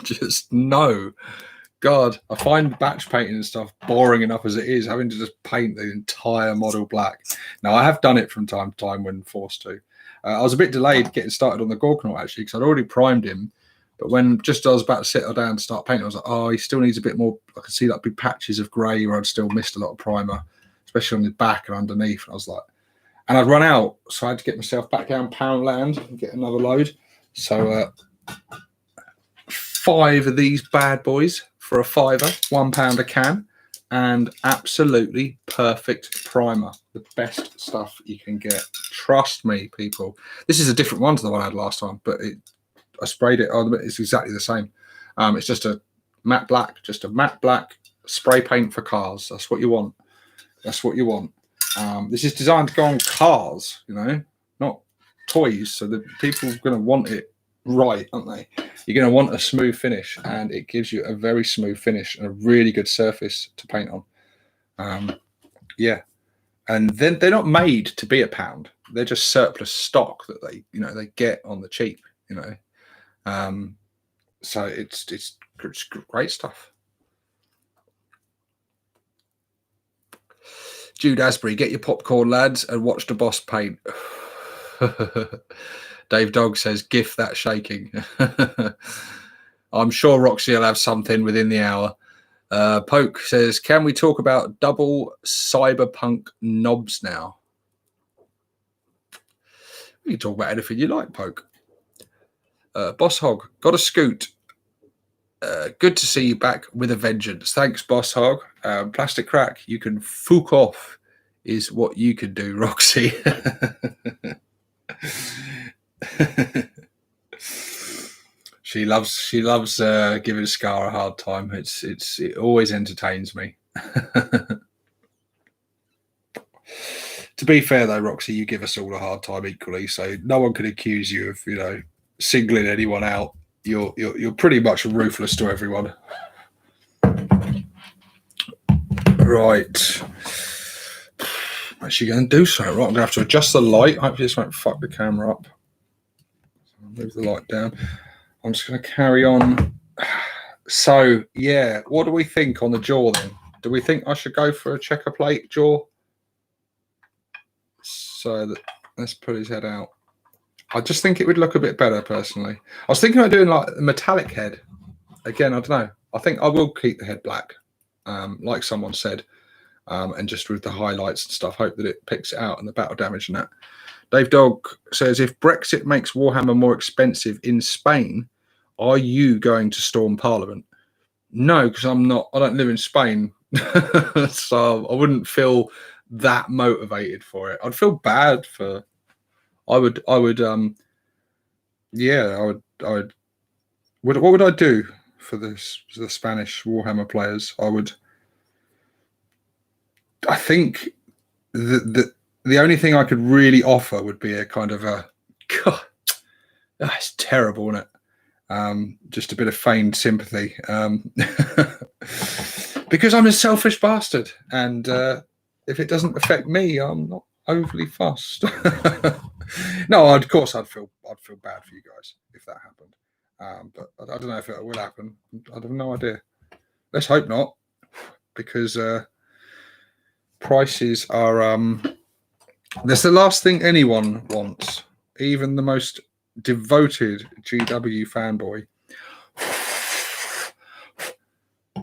Just no. God, I find batch painting and stuff boring enough as it is, having to just paint the entire model black. Now, I have done it from time to time when forced to. I was a bit delayed getting started on the Gorkonaut, actually, because I'd already primed him. But when just I was about to settle down and start painting, I was like, oh, he still needs a bit more. I could see like big patches of grey where I'd still missed a lot of primer, especially on the back and underneath. And I was like, and I'd run out. So I had to get myself back down Poundland and get another load. So 5 of these bad boys for a £5, £1 a can, and absolutely perfect primer. The best stuff you can get. Trust me, people. This is a different one to the one I had last time, but I sprayed it on. It's exactly the same. It's just a matte black, spray paint for cars. That's what you want. That's what you want. This is designed to go on cars, you know, not toys. So the people are going to want it right, aren't they? You're going to want a smooth finish, and it gives you a very smooth finish and a really good surface to paint on. Yeah. And then they're not made to be £1. They're just surplus stock that they get on the cheap, you know. So it's great stuff. Jude Asbury, get your popcorn, lads, and watch the boss paint. Dave Dog says, "Gift that shaking." I'm sure Roxy will have something within the hour. Poke says, "Can we talk about double cyberpunk knobs now?" We can talk about anything you like, Poke. Boss Hog, got a scoot. Good to see you back with a vengeance. Thanks, Boss Hog. Plastic Crack, you can fuck off is what you can do, Roxy. She loves giving Scar a hard time. It always entertains me. To be fair though, Roxy, you give us all a hard time equally, so no one can accuse you of, you know, singling anyone out. You're pretty much ruthless to everyone. Right. I'm actually going to do something. Right, I'm going to have to adjust the light. Hopefully this won't fuck the camera up. Move the light down. I'm just going to carry on. So, yeah, what do we think on the jaw then? Do we think I should go for a checker plate jaw? So let's put his head out. I just think it would look a bit better personally. I was thinking about doing like a metallic head. Again, I don't know. I think I will keep the head black, like someone said, and just with the highlights and stuff, hope that it picks it out and the battle damage and that. Dave Dog says, if Brexit makes Warhammer more expensive in Spain, are you going to storm Parliament? No, because I'm not. I don't live in Spain, so I wouldn't feel that motivated for it. I'd feel bad for. I would. Yeah, I would. What would I do for the Spanish Warhammer players? I think the only thing I could really offer would be a kind of a. God, that's terrible, isn't it? Just a bit of feigned sympathy, because I'm a selfish bastard, and if it doesn't affect me, I'm not overly fussed. No, of course I'd feel bad for you guys if that happened, but I don't know if it will happen. I have no idea. Let's hope not, because prices are. That's the last thing anyone wants, even the most devoted GW fanboy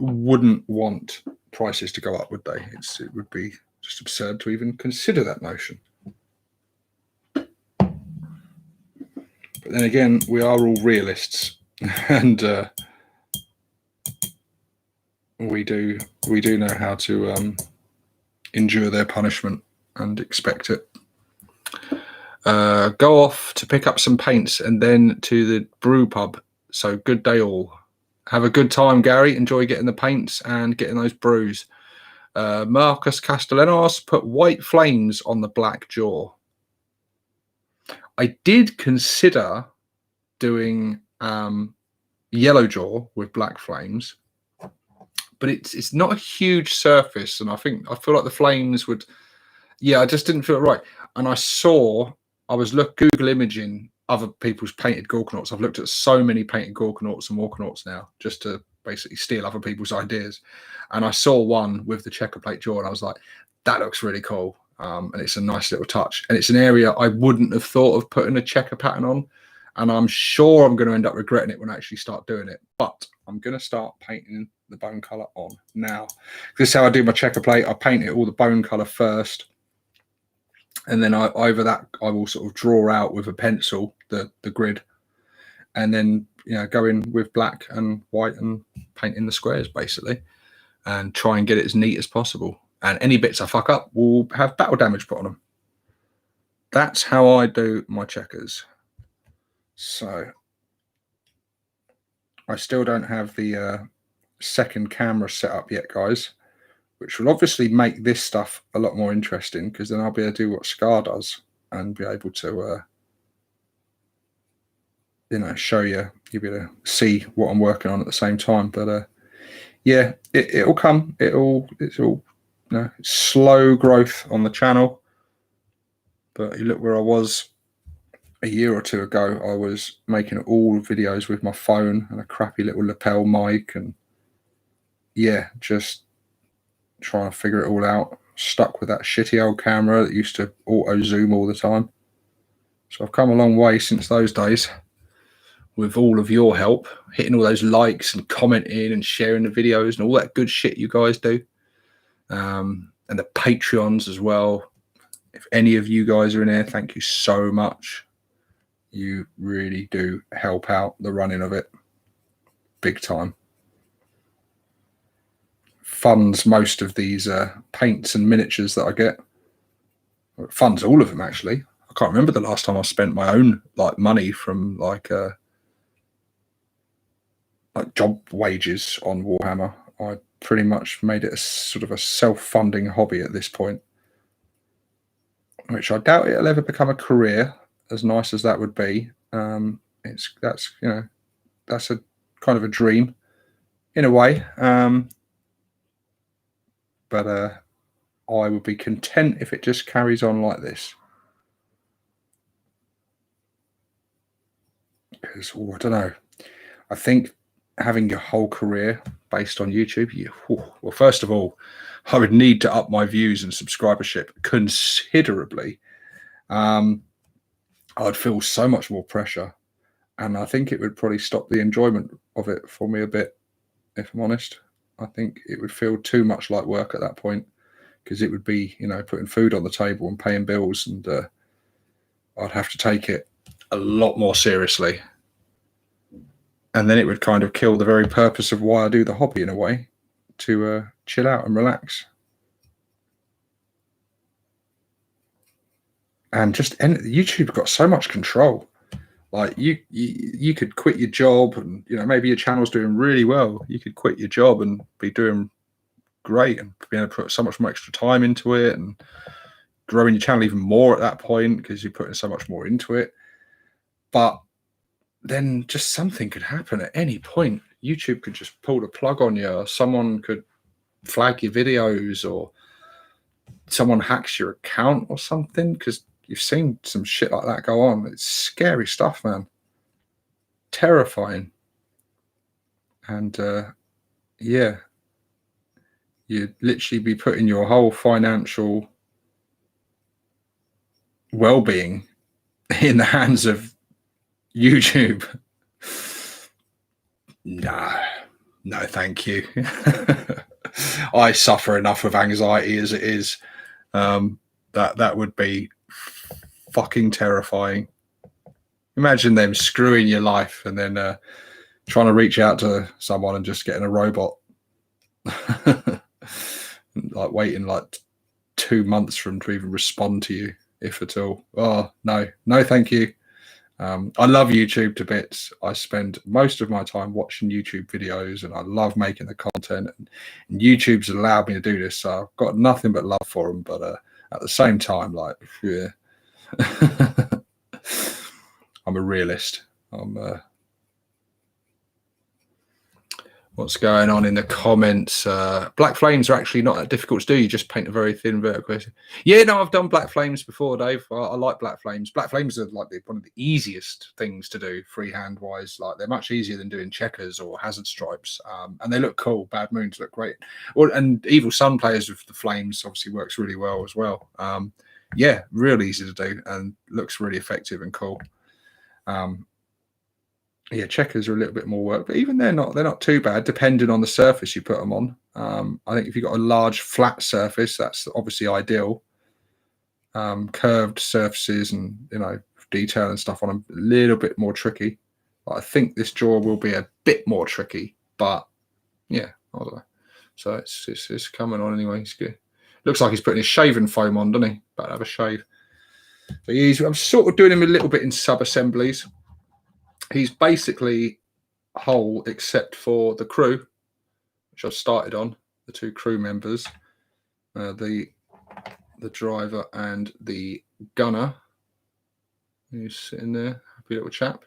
wouldn't want prices to go up, would they? It would be just absurd to even consider that notion. But then again, we are all realists, and we do know how to endure their punishment and expect it. Go off to pick up some paints and then to the brew pub. So good day all. Have a good time, Gary. Enjoy getting the paints and getting those brews. Marcus Castellanos put white flames on the black jaw. I did consider doing yellow jaw with black flames, but it's not a huge surface, and I feel like the flames would. Yeah, I just didn't feel right. And I was Google imaging other people's painted Gorkonauts. I've looked at so many painted Gorkonauts and Walkonauts now, just to basically steal other people's ideas. And I saw one with the checker plate jaw, and I was like, that looks really cool. And it's a nice little touch. And it's an area I wouldn't have thought of putting a checker pattern on. And I'm sure I'm going to end up regretting it when I actually start doing it. But I'm going to start painting the bone color on now. This is how I do my checker plate. I paint it all the bone color first. And then over that, I will sort of draw out with a pencil the grid, and then go in with black and white and paint in the squares basically, and try and get it as neat as possible. And any bits I fuck up will have battle damage put on them. That's how I do my checkers. So I still don't have the second camera set up yet, guys, which will obviously make this stuff a lot more interesting, because then I'll be able to do what Scar does and be able to, show you. You'll be able to see what I'm working on at the same time. But yeah, it'll come. It's all slow growth on the channel. But you look where I was a year or two ago. I was making all videos with my phone and a crappy little lapel mic, and yeah, just trying to figure it all out. Stuck with that shitty old camera that used to auto zoom all the time. So I've come a long way since those days, with all of your help, hitting all those likes and commenting and sharing the videos and all that good shit you guys do, and the Patreons as well. If any of you guys are in there, thank you so much. You really do help out the running of it big time. Funds most of these paints and miniatures that I get. It funds all of them, actually. I can't remember the last time I spent my own money from like job wages on Warhammer. I pretty much made it a sort of a self-funding hobby at this point, which I doubt it'll ever become a career, as nice as that would be. That's a kind of a dream in a way. But I would be content if it just carries on like this. Because, I don't know. I think having your whole career based on YouTube, well, first of all, I would need to up my views and subscribership considerably. I I'd feel so much more pressure, and I think it would probably stop the enjoyment of it for me a bit, if I'm honest. I think it would feel too much like work at that point, because it would be, you know, putting food on the table and paying bills, and I'd have to take it a lot more seriously. And then it would kind of kill the very purpose of why I do the hobby, in a way, to chill out and relax. And just YouTube got so much control. Like you could quit your job, and, you know, maybe your channel's doing really well. You could quit your job and be doing great, and be able to put so much more extra time into it, and growing your channel even more at that point, because you're putting so much more into it. But then just something could happen at any point. YouTube could just pull the plug on you, or someone could flag your videos, or someone hacks your account or something, because you've seen some shit like that go on. It's scary stuff, man. Terrifying. And yeah, you'd literally be putting your whole financial well-being in the hands of YouTube. No, thank you. I suffer enough with anxiety as it is. That would be fucking terrifying. Imagine them screwing your life, and then trying to reach out to someone and just getting a robot. Like waiting like 2 months for them to even respond to you, if at all. Oh, no, thank you. I love YouTube to bits. I spend most of my time watching YouTube videos, and I love making the content, and YouTube's allowed me to do this, so I've got nothing but love for them. But at the same time, like, yeah, I'm a realist. What's going on in the comments? Black flames are actually not that difficult to do. You just paint a very thin vertical. Yeah, no, I've done black flames before, Dave. I like black flames. Black flames are like one of the easiest things to do freehand wise. Like, they're much easier than doing checkers or hazard stripes, and they look cool. Bad moons look great. Well, and Evil Sun players with the flames obviously works really well as well. Yeah, real easy to do and looks really effective and cool. Yeah, checkers are a little bit more work, but even they're not too bad, depending on the surface you put them on. I think if you've got a large flat surface, that's obviously ideal. Curved surfaces and, you know, detail and stuff on them, a little bit more tricky. But I think this jaw will be a bit more tricky, but yeah, I don't know. So it's coming on anyway. It's good. Looks like he's putting his shaving foam on, doesn't he? About to have a shave. But I'm sort of doing him a little bit in sub assemblies. He's basically whole except for the crew, which I've started on, the 2 crew members, the driver and the gunner, who's sitting there, happy little chap.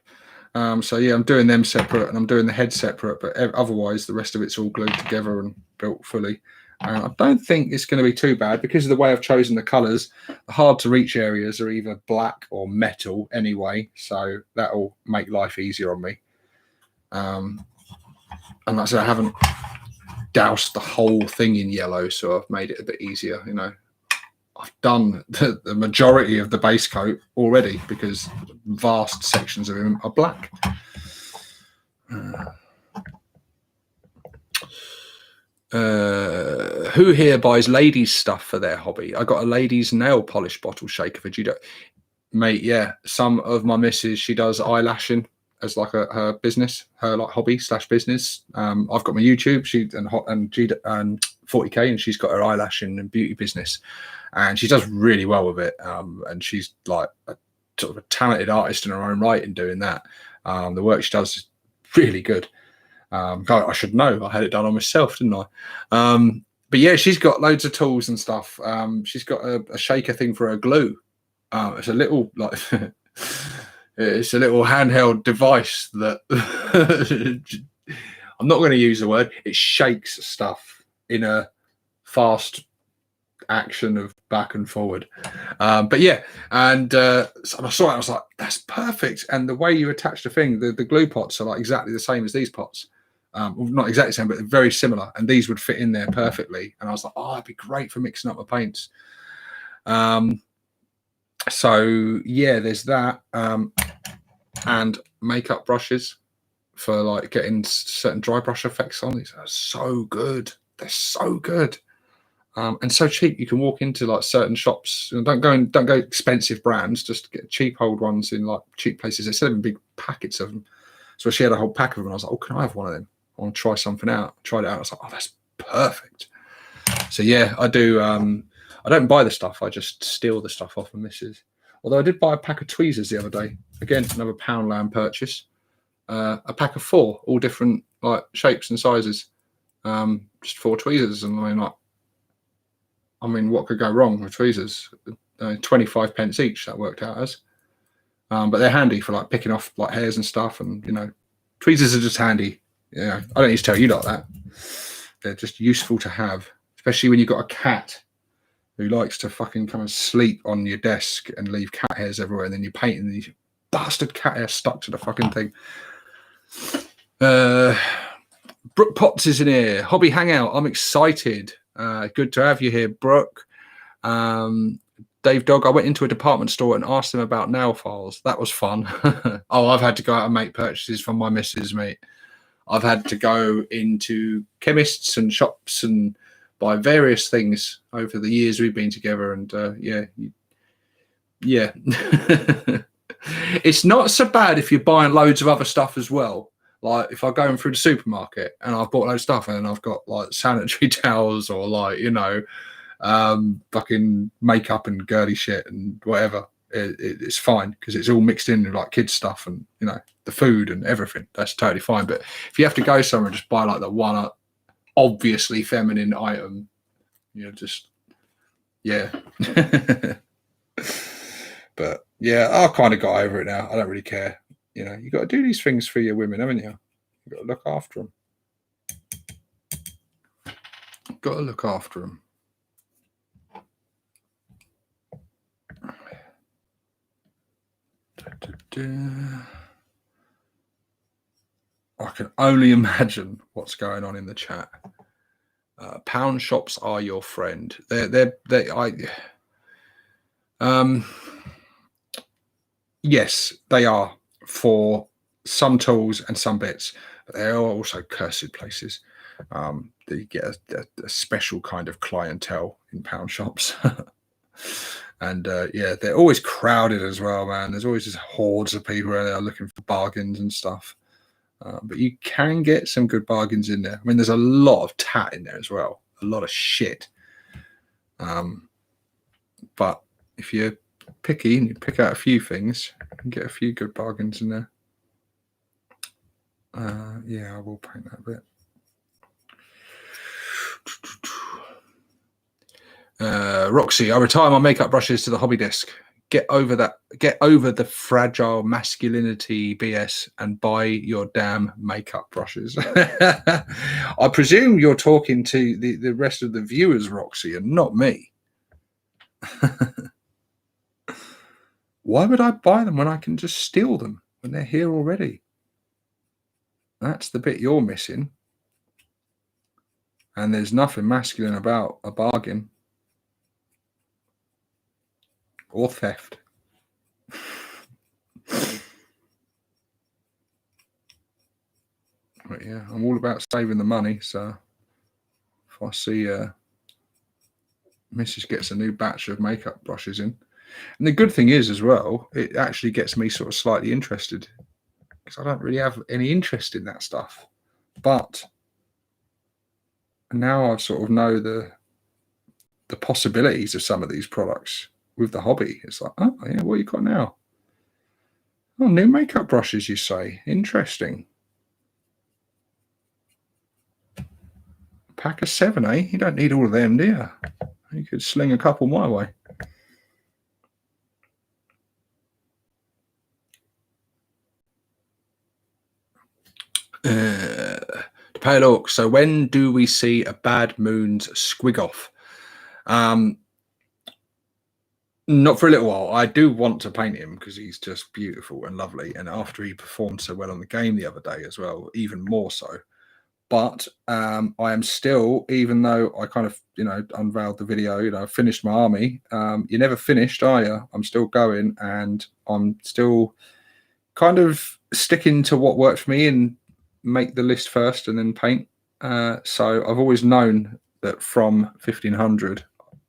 So yeah, I'm doing them separate, and I'm doing the head separate, but otherwise the rest of it's all glued together and built fully. I don't think it's going to be too bad, because of the way I've chosen the colours. The hard to reach areas are either black or metal anyway, so that'll make life easier on me. And like I said, I haven't doused the whole thing in yellow, so I've made it a bit easier. You know, I've done the majority of the base coat already, because vast sections of him are black. Who here buys ladies' stuff for their hobby? I got a ladies' nail polish bottle shaker for Judo. Mate, yeah. Some of my missus, she does eyelashing as like her business, her like hobby / business. I've got my YouTube, and 40k, and she's got her eyelashing and beauty business, and she does really well with it. And she's like a sort of a talented artist in her own right in doing that. The work she does is really good. I should know. I had it done on myself, didn't I? But yeah, she's got loads of tools and stuff. She's got a shaker thing for her glue. It's a little like it's a little handheld device that I'm not going to use the word. It shakes stuff in a fast action of back and forward. But yeah, and so I saw it. I was like, that's perfect. And the way you attach the thing, the glue pots are like exactly the same as these pots. Well, not exactly the same, but very similar, and these would fit in there perfectly. And I was like, oh, it'd be great for mixing up my paints. So yeah, there's that, and makeup brushes for like getting certain dry brush effects on. These are so good. They're so good. And so cheap. You can walk into like certain shops. Don't go expensive brands. Just get cheap old ones in like cheap places. They sell them in big packets of them. So she had a whole pack of them. And I was like, oh, can I have one of them? I want to try something out. Tried it out. I was like, oh, that's perfect. So yeah, I do. I don't buy the stuff. I just steal the stuff off my missus. Although I did buy a pack of tweezers the other day. Again, another Poundland purchase. A pack of 4, all different like shapes and sizes. Just 4 tweezers, and I mean, what could go wrong with tweezers? 25 pence each. That worked out as. But they're handy for like picking off like hairs and stuff, and tweezers are just handy. I don't need to tell you like that. They're just useful to have, especially when you've got a cat who likes to fucking come and sleep on your desk and leave cat hairs everywhere, and then you're painting these bastard cat hair stuck to the fucking thing. Brooke Potts is in here. Hobby Hangout. I'm excited. Good to have you here, Brooke. Dave Dog, I went into a department store and asked them about nail files. That was fun. Oh, I've had to go out and make purchases from my missus, mate. I've had to go into chemists and shops and buy various things over the years we've been together. And yeah. It's not so bad if you're buying loads of other stuff as well. Like if I'm going through the supermarket and I've bought loads of stuff and then I've got like sanitary towels or like, fucking makeup and girly shit and whatever. It's fine because it's all mixed in with like kids stuff and the food and everything. That's totally fine. But if you have to go somewhere and just buy like the one obviously feminine item, But yeah, I kind of got over it now. I don't really care. You got to do these things for your women, haven't you? You got to look after them. Got to look after them. I can only imagine what's going on in the chat. Pound shops are your friend. Yes, they are for some tools and some bits, but they are also cursed places. You get a special kind of clientele in pound shops. And they're always crowded as well, man. There's always just hordes of people out there looking for bargains and stuff. But you can get some good bargains in there. I mean, there's a lot of tat in there as well, a lot of shit. But if you're picky and you pick out a few things, you can get a few good bargains in there. I will paint that bit. Roxy, I retire my makeup brushes to the hobby desk. Get over that. Get over the fragile masculinity BS and buy your damn makeup brushes. I presume you're talking to the rest of the viewers, Roxy, and not me. Why would I buy them when I can just steal them when they're here already? That's the bit you're missing. And there's nothing masculine about a bargain or theft. But yeah, I'm all about saving the money. So if I see Mrs. gets a new batch of makeup brushes in, and the good thing is as well, it actually gets me sort of slightly interested because I don't really have any interest in that stuff. But now I sort of know the possibilities of some of these products with the hobby. It's like, oh yeah, what you got now? Oh, new makeup brushes, you say? Interesting. Pack of 7, eh? You don't need all of them, do you? You could sling a couple my way. Pale Orc. So when do we see a Bad Moons squig off? Not for a little while. I do want to paint him because he's just beautiful and lovely. And after he performed so well on the game the other day as well, even more so. But I am still, even though I kind of, unveiled the video, finished my army. You're never finished, are you? I'm still going, and I'm still kind of sticking to what worked for me and make the list first and then paint. So I've always known that from 1500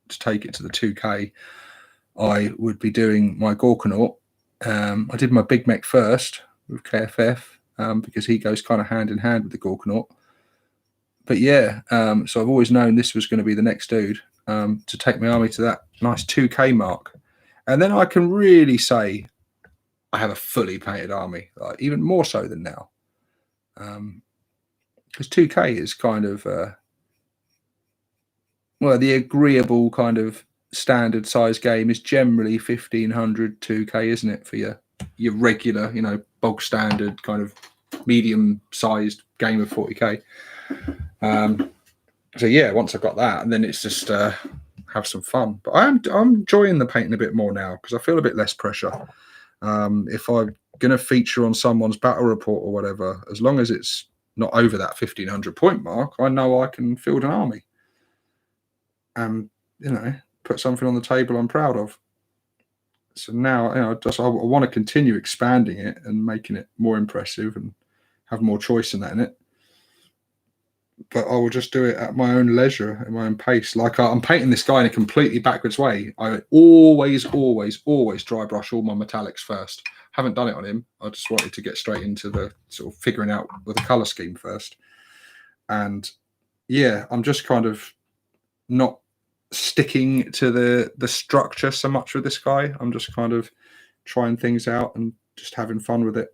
to take it to the 2K, I would be doing my Gorkonaut. I did my Big Mech first with KFF because he goes kind of hand in hand with the Gorkonaut. But yeah, so I've always known this was going to be the next dude to take my army to that nice 2K mark. And then I can really say I have a fully painted army, like even more so than now. Because 2K is kind of, the agreeable kind of standard size game is generally 1500 2K, isn't it, for your regular, bog standard kind of medium sized game of 40K. So yeah, once I've got that, and then it's just have some fun. But I'm enjoying the painting a bit more now because I feel a bit less pressure. If I'm gonna feature on someone's battle report or whatever, as long as it's not over that 1500 point mark, I know I can field an army and put something on the table I'm proud of. So now I want to continue expanding it and making it more impressive and have more choice in that in it. But I will just do it at my own leisure, at my own pace. Like I'm painting this guy in a completely backwards way. I always dry brush all my metallics first. Haven't done it on him. I just wanted to get straight into the sort of figuring out with the color scheme first. And yeah, I'm just kind of not sticking to the structure so much with this guy. I'm just kind of trying things out and just having fun with it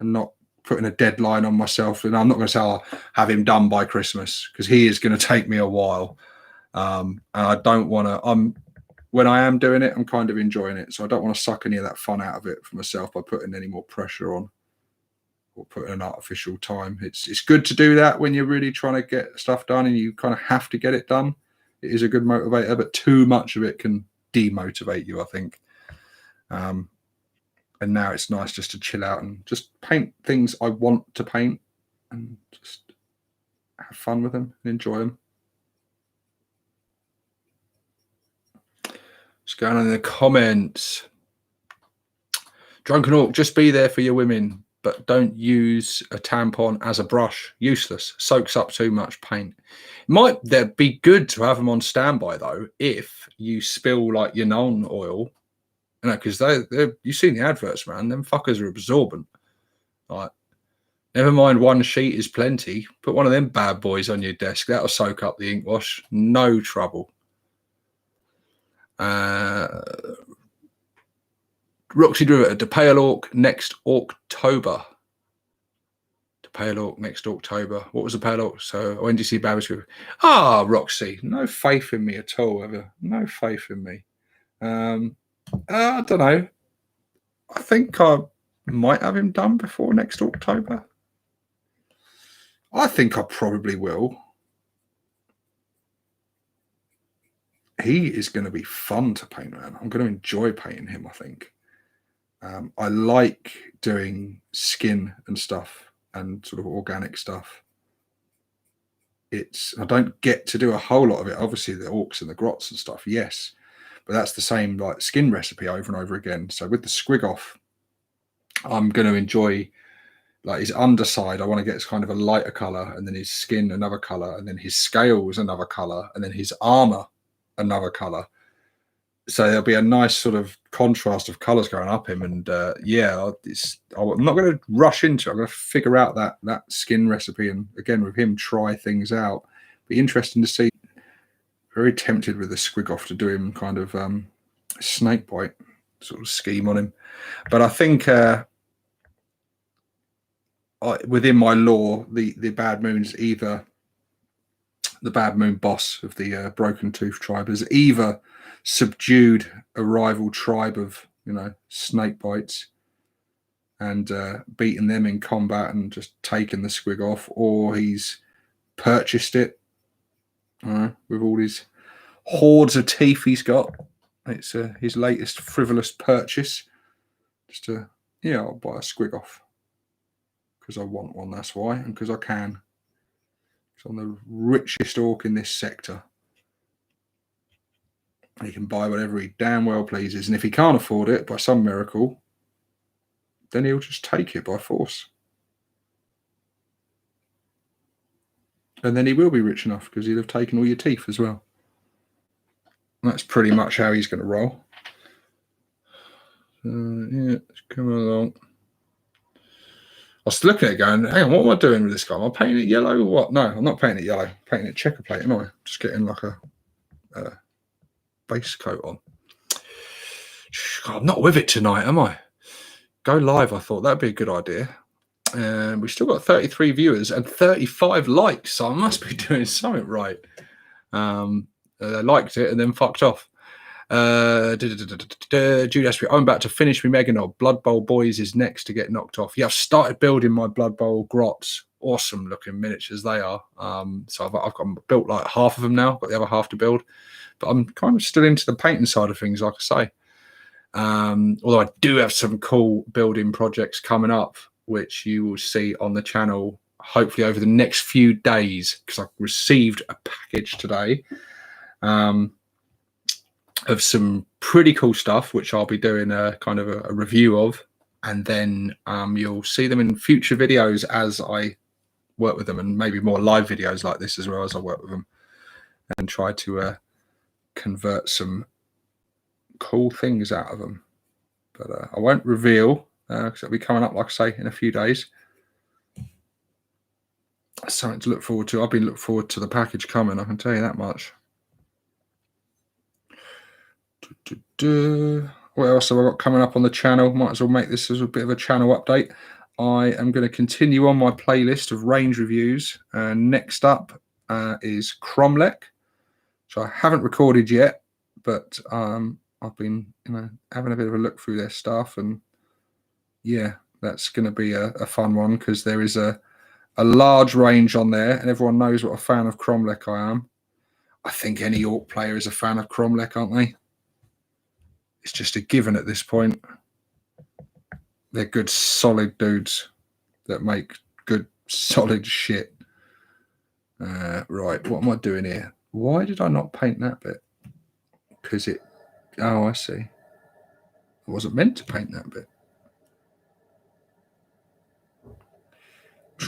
and not putting a deadline on myself. And I'm not going to say I'll have him done by Christmas because he is going to take me a while. And I don't want to, when I am doing it, I'm kind of enjoying it. So I don't want to suck any of that fun out of it for myself by putting any more pressure on or putting an artificial time. It's good to do that when you're really trying to get stuff done and you kind of have to get it done. It is a good motivator, but too much of it can demotivate you, I think. And now it's nice just to chill out and just paint things I want to paint and just have fun with them and enjoy them. Just going on in the comments. Drunken Orc, just be there for your women, but don't use a tampon as a brush. Useless. Soaks up too much paint. It might be good to have them on standby, though, if you spill like your non oil. Because you've seen the adverts, man. Them fuckers are absorbent. Like, never mind one sheet is plenty. Put one of them bad boys on your desk. That'll soak up the ink wash. No trouble. Roxy Drew at the Pale Orc next October. The Pale Orc next October. What was the Pale Orc? So when did you see Babbitt's group? Roxy, no faith in me at all, ever. No faith in me. I don't know. I think I might have him done before next October. I think I probably will. He is going to be fun to paint, man. I'm going to enjoy painting him, I think. I like doing skin and stuff and sort of organic stuff. I don't get to do a whole lot of it. Obviously, the orcs and the grots and stuff, yes. But that's the same like skin recipe over and over again. So with the squig off, I'm going to enjoy like his underside. I want to get kind of a lighter color, and then his skin another color, and then his scales another color, and then his armor another color. So there'll be a nice sort of contrast of colors going up him. And I'm not going to rush into it. I'm going to figure out that skin recipe, and again with him try things out. Be interesting to see. Very tempted with the squig off to do him kind of snake bite sort of scheme on him. But I think within my lore, the Bad Moon's either the Bad Moon boss of the Broken Tooth tribe has either subdued a rival tribe of snake bites and beaten them in combat and just taken the squig off, or he's purchased it with all his hordes of teeth he's got. It's his latest frivolous purchase. Just I'll buy a squig off because I want one. That's why, and because I can. It's on the richest orc in this sector. He can buy whatever he damn well pleases. And if he can't afford it by some miracle, then he'll just take it by force. And then he will be rich enough because he'll have taken all your teeth as well. And that's pretty much how he's going to roll. Yeah, it's coming along. I was looking at it going, hang on, what am I doing with this guy? Am I painting it yellow or what? No, I'm not painting it yellow. I'm painting it checker plate, am I? Just getting like a base coat on. God, I'm not with it tonight, am I? Go live, I thought that'd be a good idea. And we've still got 33 viewers and 35 likes, so I must be doing something right. They liked it and then fucked off. Judas, I'm about to finish my Meganob. Blood Bowl Boys is next to get knocked off. Yeah, I've started building my Blood Bowl grots. Awesome looking miniatures they are. So I've got built like half of them now, got the other half to build. But I'm kind of still into the painting side of things, like I say. Although I do have some cool building projects coming up, which you will see on the channel hopefully over the next few days, because I received a package today of some pretty cool stuff, which I'll be doing a kind of a review of, and then you'll see them in future videos as I work with them, and maybe more live videos like this as well as I work with them, and try to convert some cool things out of them. But I won't reveal because it'll be coming up, like I say, in a few days. Something to look forward to. I've been looking forward to the package coming, I can tell you that much. What else have I got coming up on the channel? Might as well make this as a bit of a channel update. I am going to continue on my playlist of range reviews. Next up is Cromlech, which I haven't recorded yet, but I've been having a bit of a look through their stuff, and yeah, that's going to be a fun one, because there is a large range on there, and everyone knows what a fan of Cromlech I am. I think any Orc player is a fan of Cromlech, aren't they? It's just a given at this point. They're good, solid dudes that make good, solid shit. Right, what am I doing here? Why did I not paint that bit? Because it... Oh, I see. I wasn't meant to paint that bit.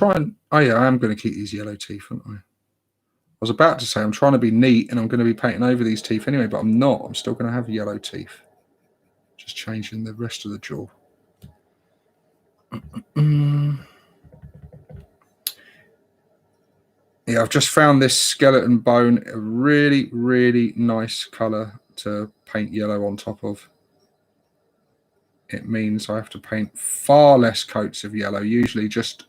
Oh, yeah, I am going to keep these yellow teeth, aren't I? I was about to say I'm trying to be neat and I'm going to be painting over these teeth anyway, but I'm not. I'm still going to have yellow teeth. Just changing the rest of the jaw. Yeah, I've just found this skeleton bone, a really, really nice colour to paint yellow on top of. It means I have to paint far less coats of yellow. Usually just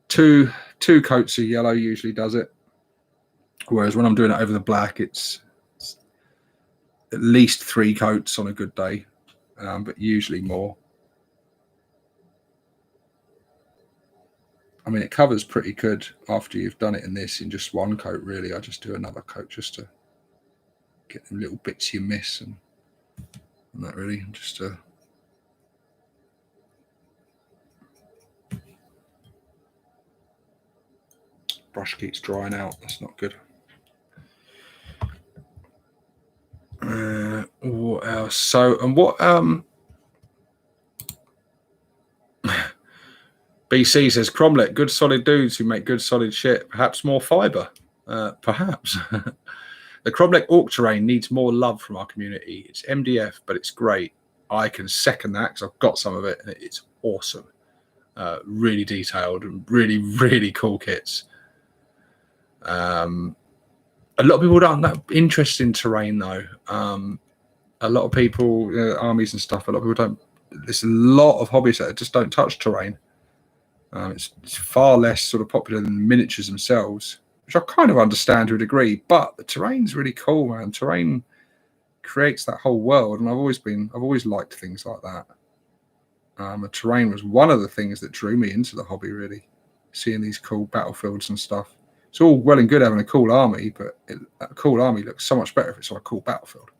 two coats of yellow usually does it. Whereas when I'm doing it over the black, it's at least 3 coats on a good day, but usually more. I mean, it covers pretty good after you've done it in this in just 1 coat, really. I just do another coat just to get them little bits you miss, and that really just brush keeps drying out. That's not good. What else? So, and what BC says, Cromlech, good solid dudes who make good solid shit. Perhaps more fiber. Perhaps. The Cromlech Orc terrain needs more love from our community. It's MDF, but it's great. I can second that because I've got some of it, and it's awesome. Really detailed and really, really cool kits. A lot of people aren't that interested in terrain, though. A lot of people, armies and stuff, a lot of people don't. There's a lot of hobbyists that just don't touch terrain. It's far less sort of popular than miniatures themselves, which I kind of understand to a degree. But the terrain's really cool, man. Terrain creates that whole world, and I've always liked things like that. The terrain was one of the things that drew me into the hobby, really. Seeing these cool battlefields and stuff. It's all well and good having a cool army, but a cool army looks so much better if it's on a cool battlefield.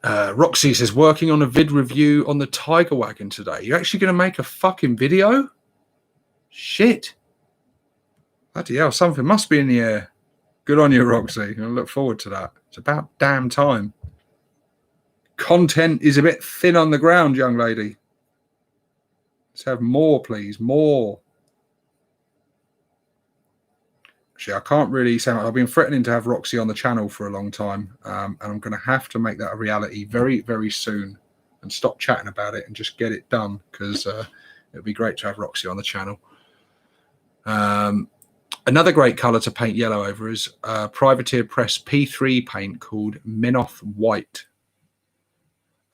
Roxy says, working on a vid review on the Tiger Wagon today. You're actually going to make a fucking video? Shit. Bloody hell, something must be in the air. Good on you, Roxy. I look forward to that. It's about damn time. Content is a bit thin on the ground, young lady. Let's have more, please. More. Actually, I can't really say much. I've been threatening to have Roxy on the channel for a long time, and I'm going to have to make that a reality very, very soon and stop chatting about it and just get it done, because it would be great to have Roxy on the channel. Another great colour to paint yellow over is Privateer Press P3 paint called Minoth White.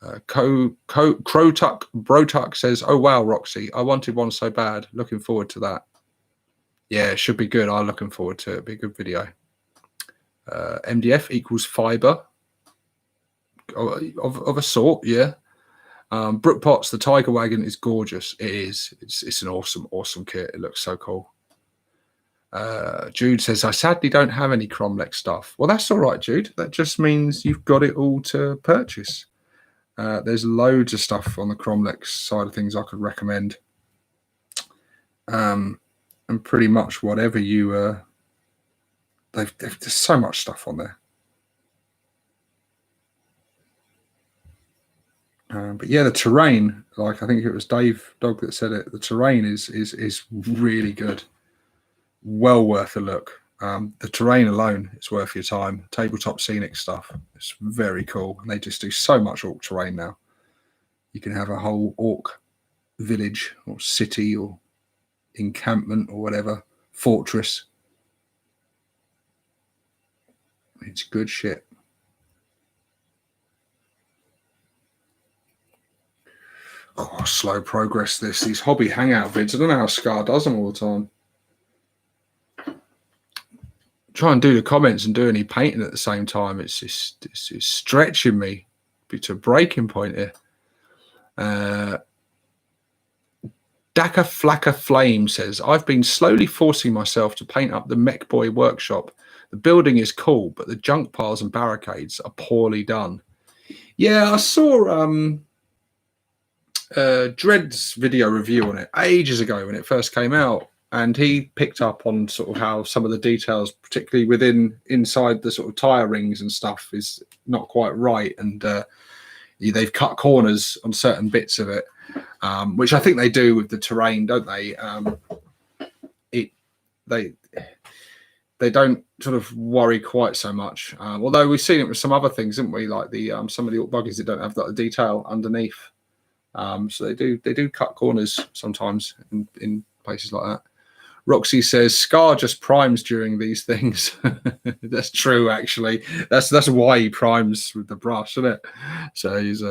Crotuck Brotuck says, "Oh wow, Roxy, I wanted one so bad. Looking forward to that." Yeah, it should be good. I'm looking forward to it. It'll be a good video. MDF equals fibre of a sort, yeah. Brook Potts, the Tiger Wagon is gorgeous. It is. It's an awesome kit. It looks so cool. Jude says, "I sadly don't have any Cromlech stuff." Well, that's all right, Jude. That just means you've got it all to purchase. There's loads of stuff on the Cromlech side of things I could recommend. And pretty much whatever you there's so much stuff on there. But yeah, the terrain, like I think it was Dave Dog that said it, the terrain is really good. Well worth a look. The terrain alone is worth your time. Tabletop scenic stuff. It's very cool. And they just do so much orc terrain now. You can have a whole orc village or city or encampment or whatever, fortress. It's good shit. Oh, slow progress these hobby hangout vids. I don't know how Scar does them all the time. Try and do the comments and do any painting at the same time. It's stretching me to a breaking point here. Daka Flacker Flame says, "I've been slowly forcing myself to paint up the Mech Boy workshop. The building is cool, but the junk piles and barricades are poorly done." Yeah, I saw Dread's video review on it ages ago when it first came out, and he picked up on sort of how some of the details, particularly inside the sort of tire rings and stuff, is not quite right, and they've cut corners on certain bits of it. Which I think they do with the terrain, don't they? They don't sort of worry quite so much. Although we've seen it with some other things, haven't we? Like the some of the buggies that don't have the detail underneath. So they do cut corners sometimes in places like that. Roxy says, "Scar just primes during these things." That's true, actually. That's why he primes with the brush, isn't it? So he's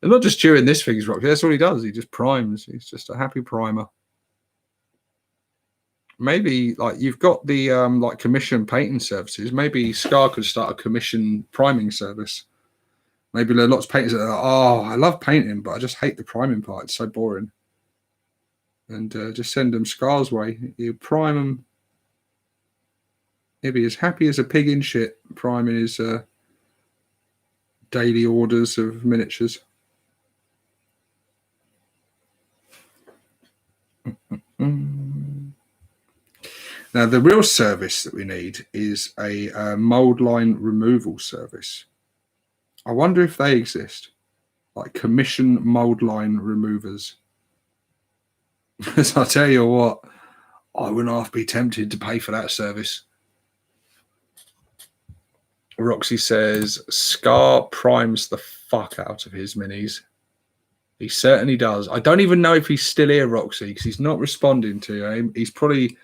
and not just during this thing's Roxy. That's all he does. He just primes. He's just a happy primer. Maybe like you've got the like commission painting services. Maybe Scar could start a commission priming service. Maybe there are lots of painters that are like, "Oh, I love painting, but I just hate the priming part. It's so boring." And just send them Scar's way. You prime them. He'll be as happy as a pig in shit priming his daily orders of miniatures. Now, the real service that we need is a mold line removal service. I wonder if they exist, like commission mold line removers. Because I tell you what, I wouldn't half be tempted to pay for that service. Roxy says, "Scar primes the fuck out of his minis." He certainly does. I don't even know if he's still here, Roxy, because he's not responding to him. He's probably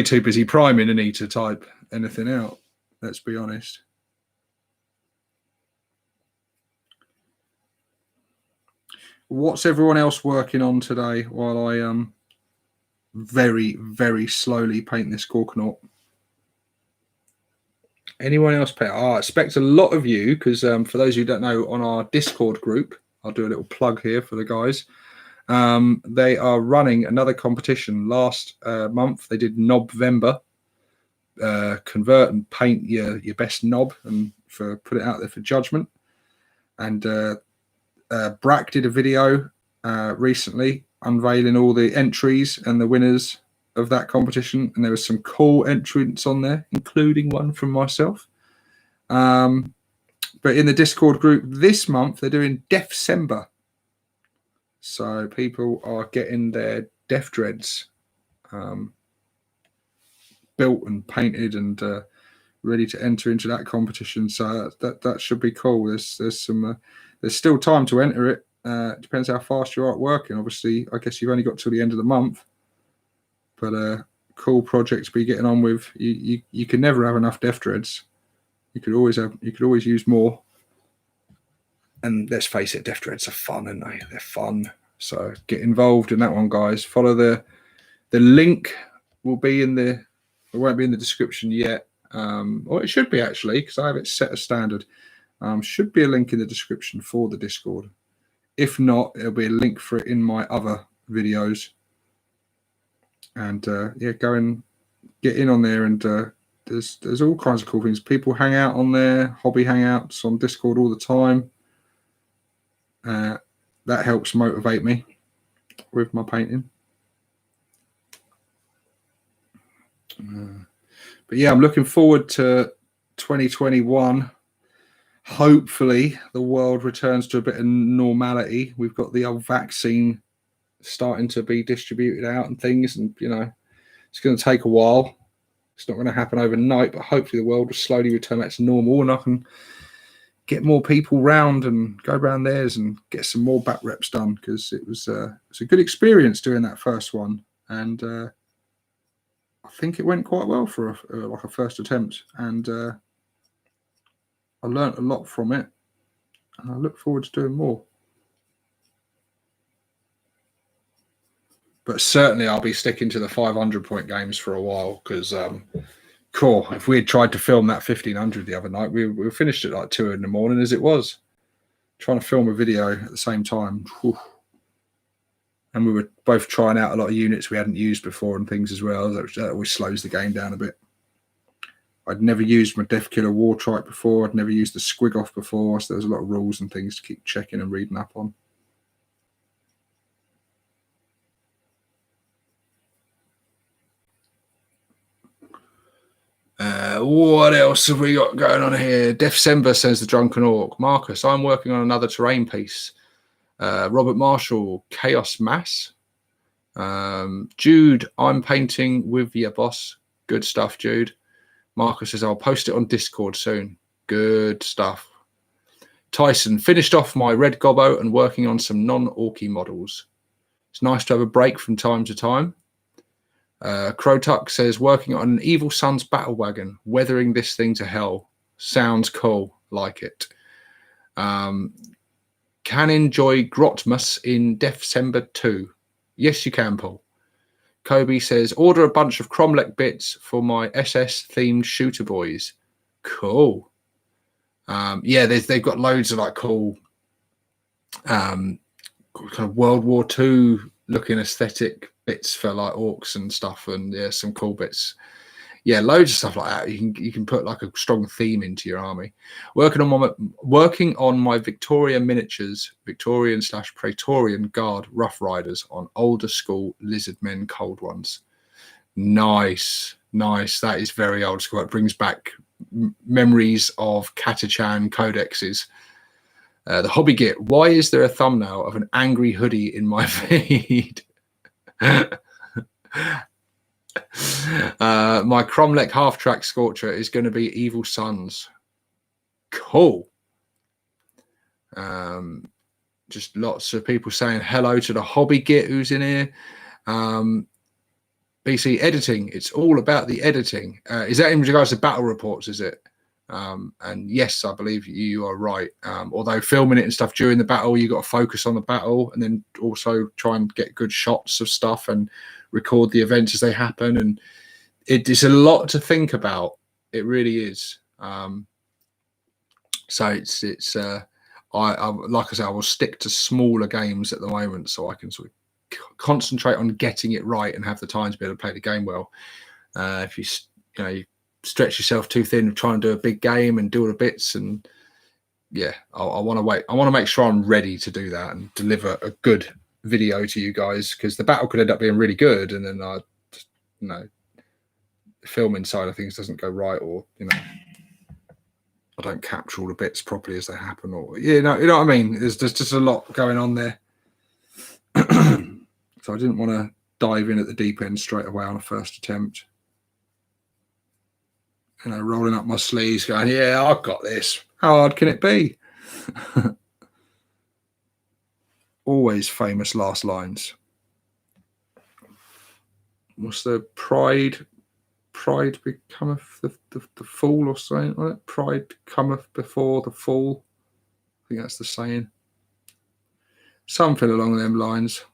too busy priming, isn't he, to type anything out. Let's be honest. What's everyone else working on today while I very, very slowly paint this Gorkonaut? Anyone else paint? I expect a lot of you, because for those who don't know, on our Discord group, I'll do a little plug here for the guys. They are running another competition. Last month they did Nobvember. Convert and paint your best knob and put it out there for judgment. And Brack did a video recently unveiling all the entries and the winners of that competition, and there was some cool entrants on there, including one from myself. But in the Discord group this month, they're doing Defcember. So people are getting their Def Dreads built and painted and ready to enter into that competition. So that should be cool. There's still time to enter it. It depends how fast you are at working. Obviously, I guess you've only got till the end of the month. But cool project to be getting on with. You can never have enough Def Dreads. You could always use more. And let's face it, Def Dreads are fun, aren't they? They're fun. So get involved in that one, guys. Follow the link. Will be in the. It won't be in the description yet. Or it should be actually, because I have it set as standard. Should be a link in the description for the Discord. If not, there'll be a link for it in my other videos. And yeah, go and get in on there. And there's all kinds of cool things. People hang out on there, hobby hangouts on Discord all the time. That helps motivate me with my painting. But yeah, I'm looking forward to 2021. Hopefully the world returns to a bit of normality. We've got the old vaccine starting to be distributed out and things, and you know, it's going to take a while. It's not going to happen overnight, but hopefully the world will slowly return back to normal, and I can get more people round and go around theirs and get some more back reps done, because it was a good experience doing that first one, and I think it went quite well for like a first attempt, and I learnt a lot from it, and I look forward to doing more. But certainly I'll be sticking to the 500-point games for a while, because cool, if we had tried to film that 1500 the other night, we finished at like 2 in the morning as it was. Trying to film a video at the same time. Whew. And we were both trying out a lot of units we hadn't used before and things as well. That always slows the game down a bit. I'd never used my Def Killer War Trike before. I'd never used the Squig Off before. So there was a lot of rules and things to keep checking and reading up on. What else have we got going on here? Defcember, says the Drunken Orc. Marcus, I'm working on another terrain piece. Robert Marshall, Chaos Mass. Jude, I'm painting with your boss. Good stuff, Jude. Marcus says, I'll post it on Discord soon. Good stuff. Tyson, finished off my red gobbo and working on some non-orky models. It's nice to have a break from time to time. Crowtuck says, working on an Evil Sunz battle wagon, weathering this thing to hell. Sounds cool. Like it. Can enjoy Grotmus in Defcember 2. Yes, you can, Paul. Kobe says, order a bunch of Cromlech bits for my SS-themed shooter boys. Cool. Yeah, they've got loads of like cool kind of World War II looking aesthetic bits for like orcs and stuff, and yeah, some cool bits. Yeah, loads of stuff like that. You can put like a strong theme into your army. Working on my Victoria miniatures, Victorian/Praetorian Guard Rough Riders on older school lizard men cold ones. Nice. That is very old school. It brings back memories of Catachan codexes. The Hobby Git. Why is there a thumbnail of an angry hoodie in my feed? My Cromlech half-track Scorcher is going to be Evil Sunz. Cool. Just lots of people saying hello to the Hobby Git who's in here. BC editing. It's all about the editing. Is that in regards to battle reports, is it? And yes, I believe you are right. Although filming it and stuff during the battle, you got to focus on the battle and then also try and get good shots of stuff and record the events as they happen. And it's a lot to think about. It really is. So it's I like I say, I will stick to smaller games at the moment so I can sort of concentrate on getting it right and have the time to be able to play the game well. If you stretch yourself too thin, try and do a big game and do all the bits, and yeah, I want to wait. I want to make sure I'm ready to do that and deliver a good video to you guys, because the battle could end up being really good, and then I you know, the filming side of things doesn't go right, or, you know, I don't capture all the bits properly as they happen, or, you know what I mean? There's just a lot going on there. So I didn't want to dive in at the deep end straight away on a first attempt. You know, rolling up my sleeves going, yeah, I've got this. How hard can it be? Always famous last lines. What's the pride becometh the fall, or something like that? Pride cometh before the fall. I think that's the saying. Something along them lines.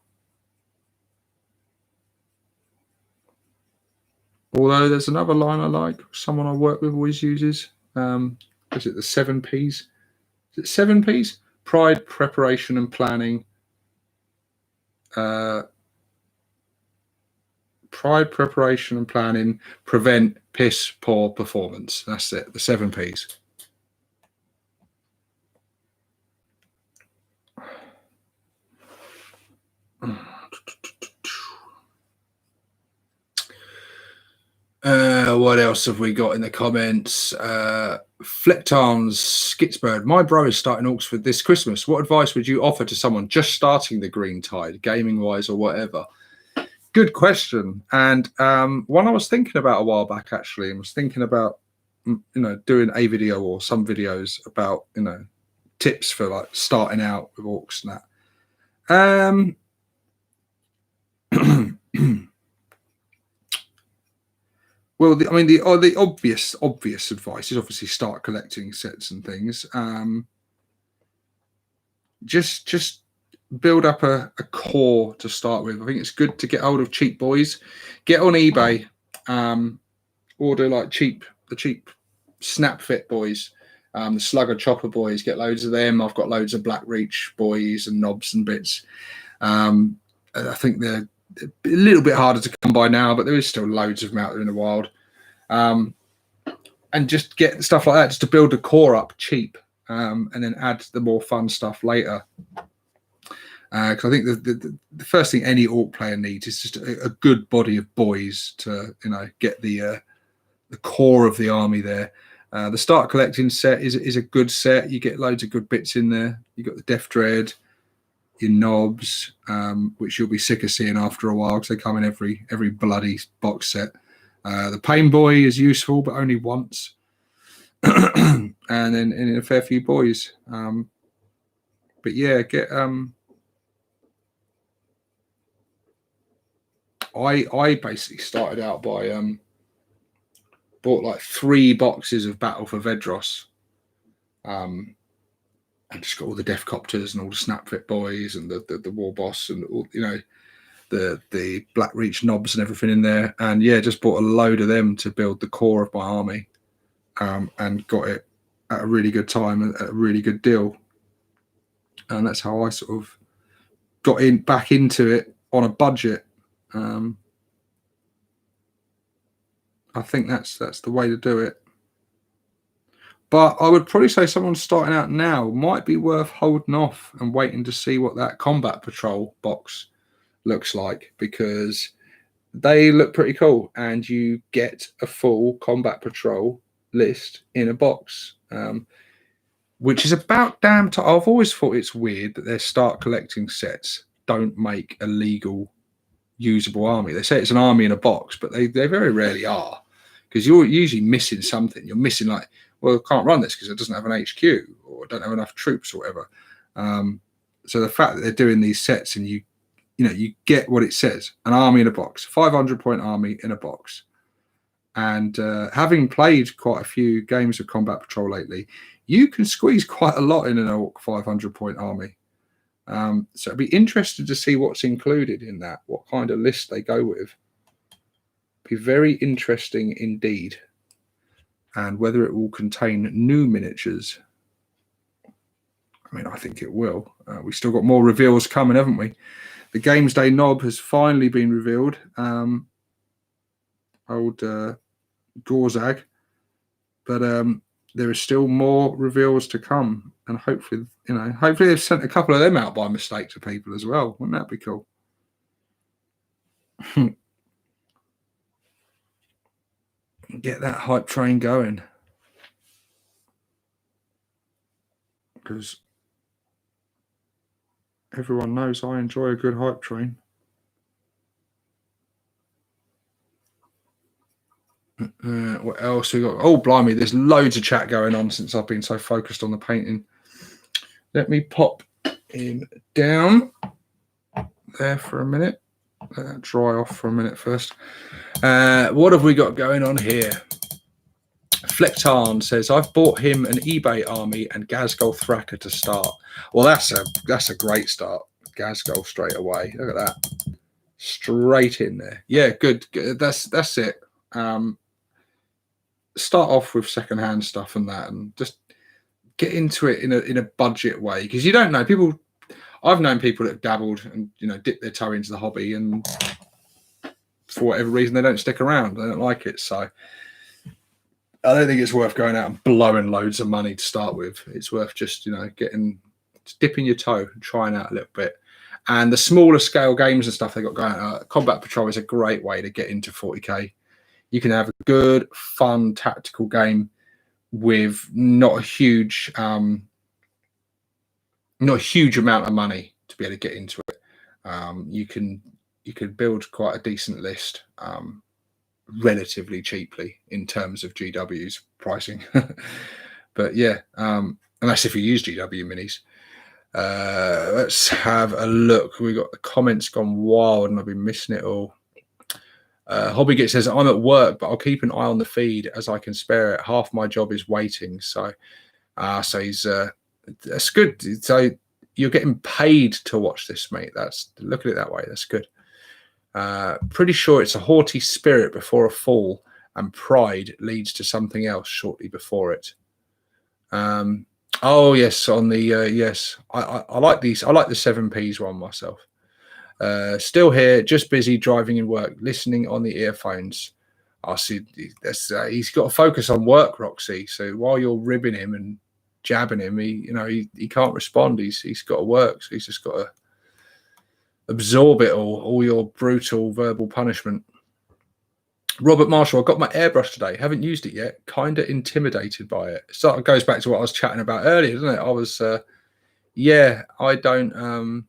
Although there's another line I like, someone I work with always uses. Is it the 7 Ps? Is it 7 Ps? Pride, preparation, and planning. Pride, preparation, and planning prevent piss poor performance. That's it, the 7 Ps. What else have we got in the comments? Flipped Arms, Skitsbird. My bro is starting Oxford this Christmas. What advice would you offer to someone just starting the Green Tide, gaming-wise or whatever? Good question. And one I was thinking about a while back, actually, and was thinking about, you know, doing a video or some videos about, you know, tips for like starting out with orcs and that. Well, the obvious advice is obviously start collecting sets and things. Just build up a core to start with. I think it's good to get hold of cheap boys. Get on eBay, order like the cheap snap fit boys, the slugger chopper boys. Get loads of them. I've got loads of Black Reach boys and knobs and bits. I think they're a little bit harder to come by now, but there is still loads of them out there in the wild. And just get stuff like that just to build the core up cheap, and then add the more fun stuff later. Because I think the first thing any orc player needs is just a good body of boys to, you know, get the core of the army there. The start collecting set is a good set. You get loads of good bits in there. You got the Death Dread, your knobs, which you'll be sick of seeing after a while because they come in every bloody box set. The Pain Boy is useful, but only once. And then in a fair few boys. But yeah, get I basically started out by bought like 3 boxes of Battle for Vedros. And just got all the Death Copters and all the Snapfit boys and the War Boss and all, you know, the Black Reach knobs and everything in there. And yeah, just bought a load of them to build the core of my army, and got it at a really good time at a really good deal. And that's how I sort of got back into it on a budget. I think that's the way to do it. But I would probably say someone starting out now might be worth holding off and waiting to see what that Combat Patrol box looks like, because they look pretty cool and you get a full Combat Patrol list in a box, which is about damn time. I've always thought it's weird that their start collecting sets don't make a legal usable army. They say it's an army in a box, but they very rarely are, because you're usually missing something. You're missing, like, well, I can't run this because it doesn't have an HQ, or I don't have enough troops or whatever. So the fact that they're doing these sets and you get what it says, an army in a box, 500-point army in a box. And having played quite a few games of Combat Patrol lately, you can squeeze quite a lot in an orc 500-point army. So I'd be interested to see what's included in that, what kind of list they go with. Be very interesting indeed. And whether it will contain new miniatures. I mean, I think it will. We've still got more reveals coming, haven't we? The Games Day knob has finally been revealed. Old Gorzag. But there is still more reveals to come. And hopefully they've sent a couple of them out by mistake to people as well. Wouldn't that be cool? Get that hype train going. Because everyone knows I enjoy a good hype train. What else we got? Oh, blimey, there's loads of chat going on since I've been so focused on the painting. Let me pop him down there for a minute. Let that dry off for a minute first. What have we got going on here? Flectarn says, I've bought him an eBay army and Gazgol Thraka to start. Well, that's a great start. Gazgol straight away. Look at that. Straight in there. Yeah, good. That's it. Start off with secondhand stuff and that, and just get into it in a budget way, because you don't know people. I've known people that have dabbled and dipped their toe into the hobby, and for whatever reason they don't stick around. They don't like it. So I don't think it's worth going out and blowing loads of money to start with. It's worth just dipping your toe and trying out a little bit. And the smaller scale games and stuff they got going on, Combat Patrol is a great way to get into 40k. You can have a good, fun, tactical game with not a huge amount of money to be able to get into it. You can build quite a decent list relatively cheaply in terms of GW's pricing. But yeah, unless if you use GW minis. Let's have a look. We got the comments gone wild and I've been missing it all. Hobbygit says, I'm at work, but I'll keep an eye on the feed as I can spare it. Half my job is waiting. So he's that's good. So you're getting paid to watch this, mate. Look at it that way. That's good. Pretty sure it's a haughty spirit before a fall, and pride leads to something else shortly before it. Oh yes, on the yes. I like these. I like the 7Ps one myself. Still here, just busy driving in work, listening on the earphones. I see. He's got to focus on work, Roxy. So while you're ribbing him and jabbing him, he can't respond. He's got to work. So he's just got to absorb it all your brutal verbal punishment. Robert Marshall, I got my airbrush today. Haven't used it yet. Kind of intimidated by it. So it goes back to what I was chatting about earlier, doesn't it? I was, I don't.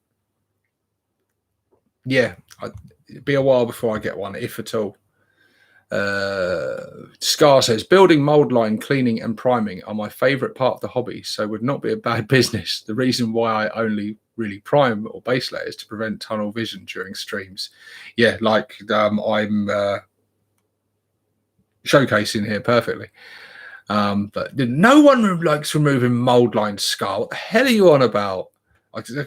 It'd be a while before I get one, if at all. Scar says, building mold line, cleaning and priming are my favourite part of the hobby, so would not be a bad business. The reason why I only really prime or base layer is to prevent tunnel vision during streams. Yeah, like I'm showcasing here perfectly. But no one likes removing mold line, Scar. What the hell are you on about? I was going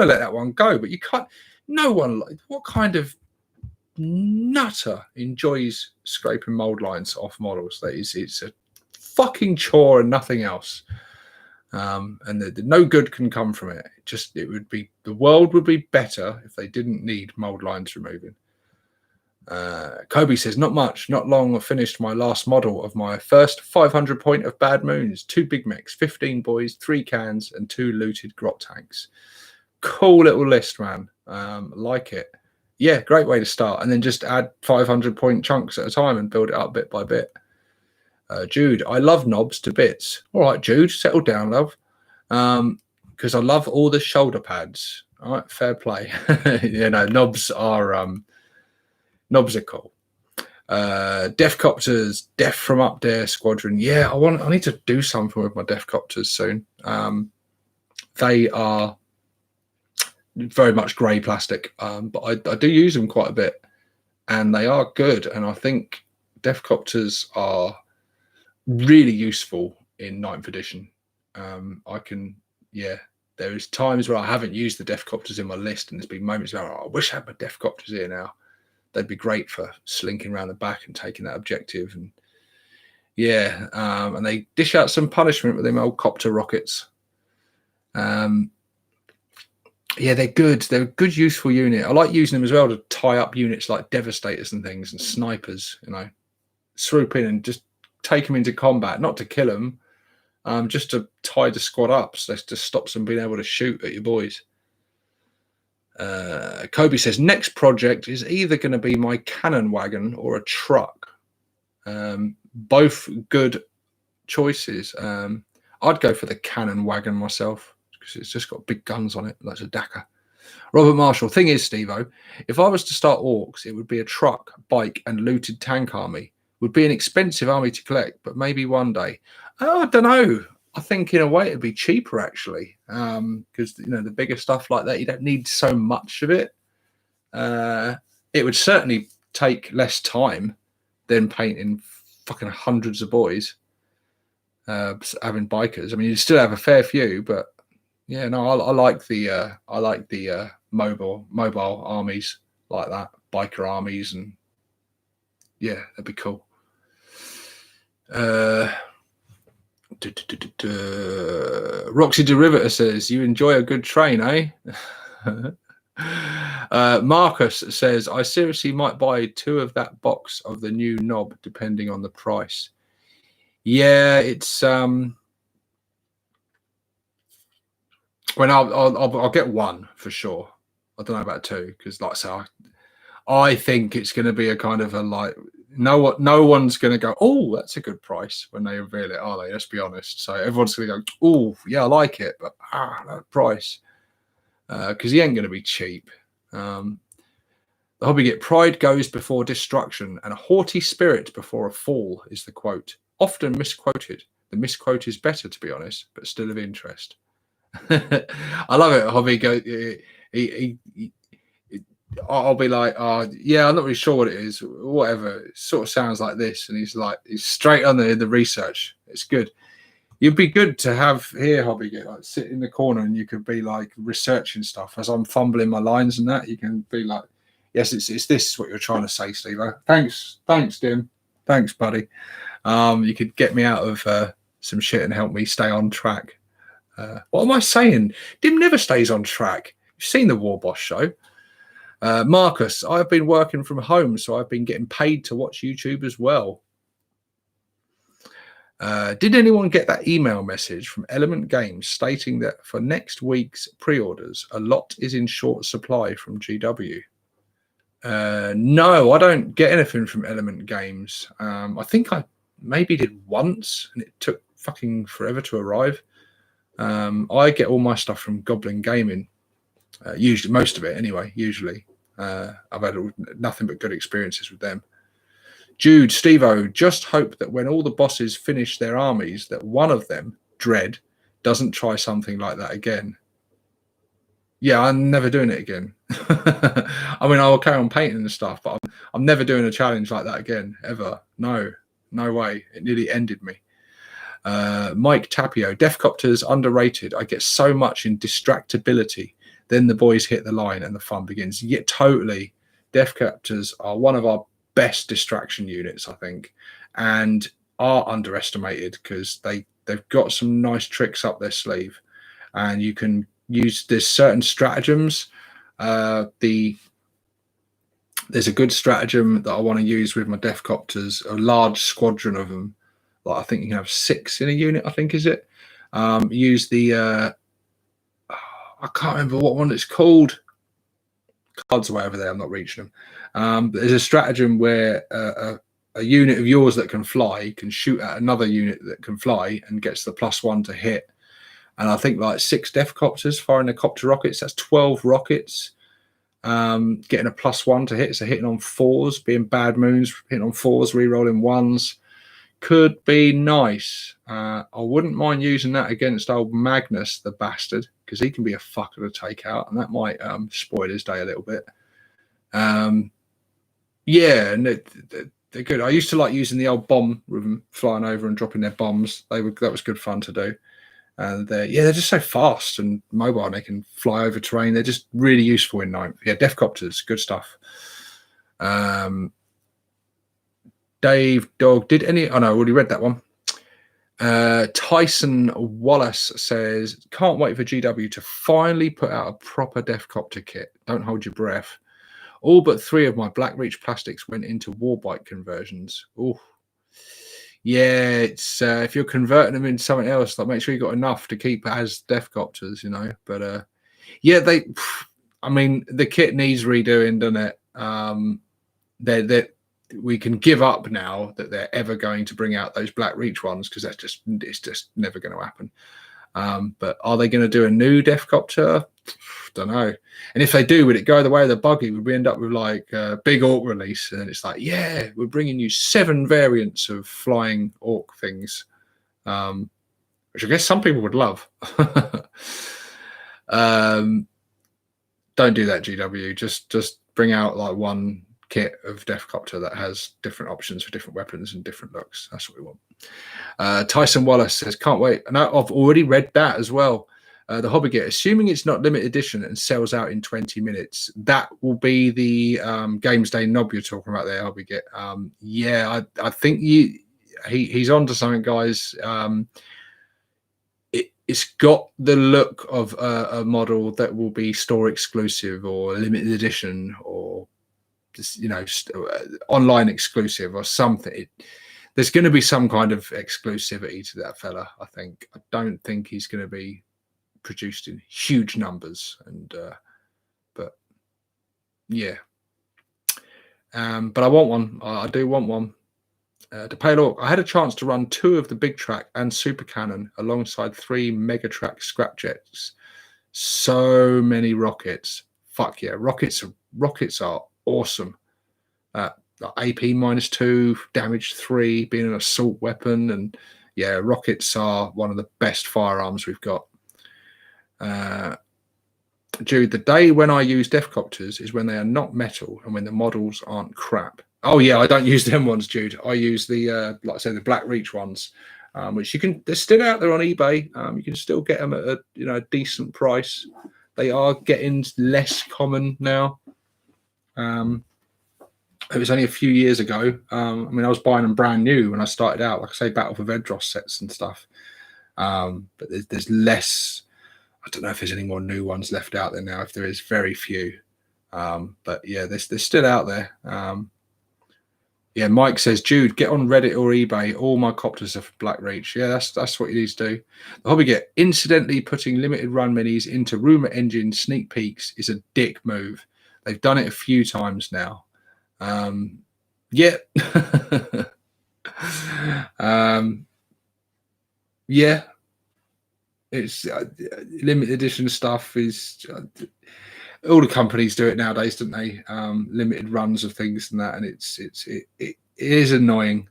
to let that one go, but you can't. No one, what kind of nutter enjoys scraping mold lines off models? It's a fucking chore and nothing else. And no good can come from it. The world would be better if they didn't need mold lines removing. Kobe says, not much, not long. I finished my last model of my first 500 point of Bad Moons, 2 big mechs, 15 boys, 3 cans, and 2 looted grot tanks. Cool little list, man. Like it. Yeah, great way to start. And then just add 500 point chunks at a time and build it up bit by bit. Jude, I love knobs to bits. All right, Jude, settle down, love. Because I love all the shoulder pads. All right, fair play. Knobs are cool. Defcopters, Def from Up There Squadron. Yeah, I need to do something with my Defcopters soon. They are very much grey plastic, but I do use them quite a bit, and they are good. And I think Defcopters are really useful in 9th edition. There is times where I haven't used the Defcopters in my list, and there's been moments where I wish I had my Defcopters here now. They'd be great for slinking around the back and taking that objective. And and they dish out some punishment with them old copter rockets. They're good. They're a good, useful unit. I like using them as well to tie up units like Devastators and things and snipers, swoop in and just take them into combat, not to kill them, just to tie the squad up. So that just stops them being able to shoot at your boys. Kobe says, next project is either going to be my cannon wagon or a truck. Both good choices. I'd go for the Cannon wagon myself because it's just got big guns on it. That's a Dakar. Robert Marshall. Thing is, Stevo, if I was to start orcs, it would be a truck, bike, and looted tank army. Would be an expensive army to collect, but maybe one day. Oh, I don't know. I think in a way it'd be cheaper actually, because the bigger stuff like that, you don't need so much of it. It would certainly take less time than painting fucking hundreds of boys, having bikers. I mean, you still have a fair few, but yeah, no, I like the mobile armies like that, biker armies, and yeah, that'd be cool. Roxy Derivator says, you enjoy a good train, eh? Marcus says, I seriously might buy 2 of that box of the new knob depending on the price. Yeah, it's I'll get 1 for sure. I don't know about 2 because, like I say, I think it's going to be a kind of a like no one's going to go, oh, that's a good price when they reveal it, are they? Let's be honest. So everyone's going to go, oh, yeah, I like it, but that price, because he ain't going to be cheap. The hobby get pride goes before destruction, and a haughty spirit before a fall is the quote. Often misquoted. The misquote is better, to be honest, but still of interest. I love it. Hobby go. I'll be like, yeah, I'm not really sure what it is. Whatever. It sort of sounds like this, and he's straight on the research. It's good. You'd be good to have here, Hobby. Get like sit in the corner, and you could be like researching stuff as I'm fumbling my lines and that. You can be like, yes, it's this is what you're trying to say, Steve. Thanks, Dim. Thanks, buddy. You could get me out of some shit and help me stay on track. What am I saying? Dim never stays on track. You've seen the War Boss show. Marcus, I've been working from home, so I've been getting paid to watch YouTube as well. Did anyone get that email message from Element Games stating that for next week's pre-orders, a lot is in short supply from GW? No, I don't get anything from Element Games. I think I maybe did once, and it took fucking forever to arrive. I get all my stuff from Goblin Gaming. Usually, most of it anyway. Usually, I've had nothing but good experiences with them. Jude, Stevo, just hope that when all the bosses finish their armies, that one of them, Dread, doesn't try something like that again. Yeah, I'm never doing it again. I mean, I'll carry on painting and stuff, but I'm never doing a challenge like that again, ever. No way. It nearly ended me. Mike Tapio, Defcopter's underrated. I get so much in distractibility. Then the boys hit the line and the fun begins. Yeah, totally. Defcopters are one of our best distraction units, I think, and are underestimated because they've got some nice tricks up their sleeve, and you can use there's certain stratagems. There's a good stratagem that I want to use with my Defcopters, a large squadron of them. Like I think you can have 6 in a unit, I think is it. Use the I can't remember what one it's called. Cards away over there, I'm not reaching them. There's a stratagem where a unit of yours that can fly can shoot at another unit that can fly and gets the +1 to hit. And I think like 6 Defcopters firing the copter rockets, that's 12 rockets. Getting a +1 to hit, so hitting on 4s, being bad moons, hitting on 4s, re-rolling 1s. Could be nice. I wouldn't mind using that against old Magnus, the bastard, because he can be a fucker to take out, and that might spoil his day a little bit. Yeah, and they're good. I used to like using the old bomb with them flying over and dropping their bombs. That was good fun to do. And they're just so fast and mobile, and they can fly over terrain. They're just really useful in 9th. Yeah, Defcopters, good stuff. Dave Dog, did any? Oh no, I already read that one. Tyson Wallace says, can't wait for GW to finally put out a proper Defcopter kit. Don't hold your breath. All but 3 of my Blackreach plastics went into Warbike conversions. Oh, yeah, it's if you're converting them into something else, like make sure you got enough to keep as Defcopters, you know. But yeah, I mean, the kit needs redoing, doesn't it? we can give up now that they're ever going to bring out those Black Reach ones, because it's just never going to happen. But are they going to do a new Defcopter? Don't know. And if they do, would it go the way of the buggy? Would we end up with like a big Orc release, and it's like, yeah, we're bringing you 7 variants of flying Orc things, which I guess some people would love. Don't do that, GW. Just bring out like one kit of Defcopter that has different options for different weapons and different looks. That's what we want. Tyson Wallace says, can't wait. And I've already read that as well. The Hobbygate, assuming it's not limited edition and sells out in 20 minutes, that will be the Games Day knob you're talking about there, Hobbygate. Yeah, I think he's onto something, guys. It's got the look of a model that will be store exclusive or limited edition or just, you know, online exclusive or something. There's going to be some kind of exclusivity to that fella, I think. I don't think he's going to be produced in huge numbers, and but yeah. But I want one. I do want one. To pay Orc, I had a chance to run 2 of the Big Track and Super Cannon alongside 3 Mega Track scrapjets. So many rockets. Fuck yeah, rockets are awesome. AP -2, damage 3, being an assault weapon, and yeah, rockets are one of the best firearms we've got. Jude, the day when I use Defcopters is when they are not metal and when the models aren't crap. Oh yeah, I don't use them ones, Jude. I use the like I said, the Black Reach ones, which you can. They're still out there on eBay. You can still get them at a decent price. They are getting less common now. It was only a few years ago. I mean, I was buying them brand new when I started out, like I say, Battle for Vedros sets and stuff. But there's less. I don't know if there's any more new ones left out there now. If there is, very few. But yeah, they're still out there. Yeah, Mike says, Jude, get on Reddit or eBay. All my copters are for Black Reach. Yeah, that's what you need to do. The Hobbygate, incidentally putting limited run minis into Rumour Engine sneak peeks is a dick move. They've done it a few times now. Yeah. Yeah. It's limited edition stuff is... all the companies do it nowadays, don't they? Limited runs of things and that, and it is annoying.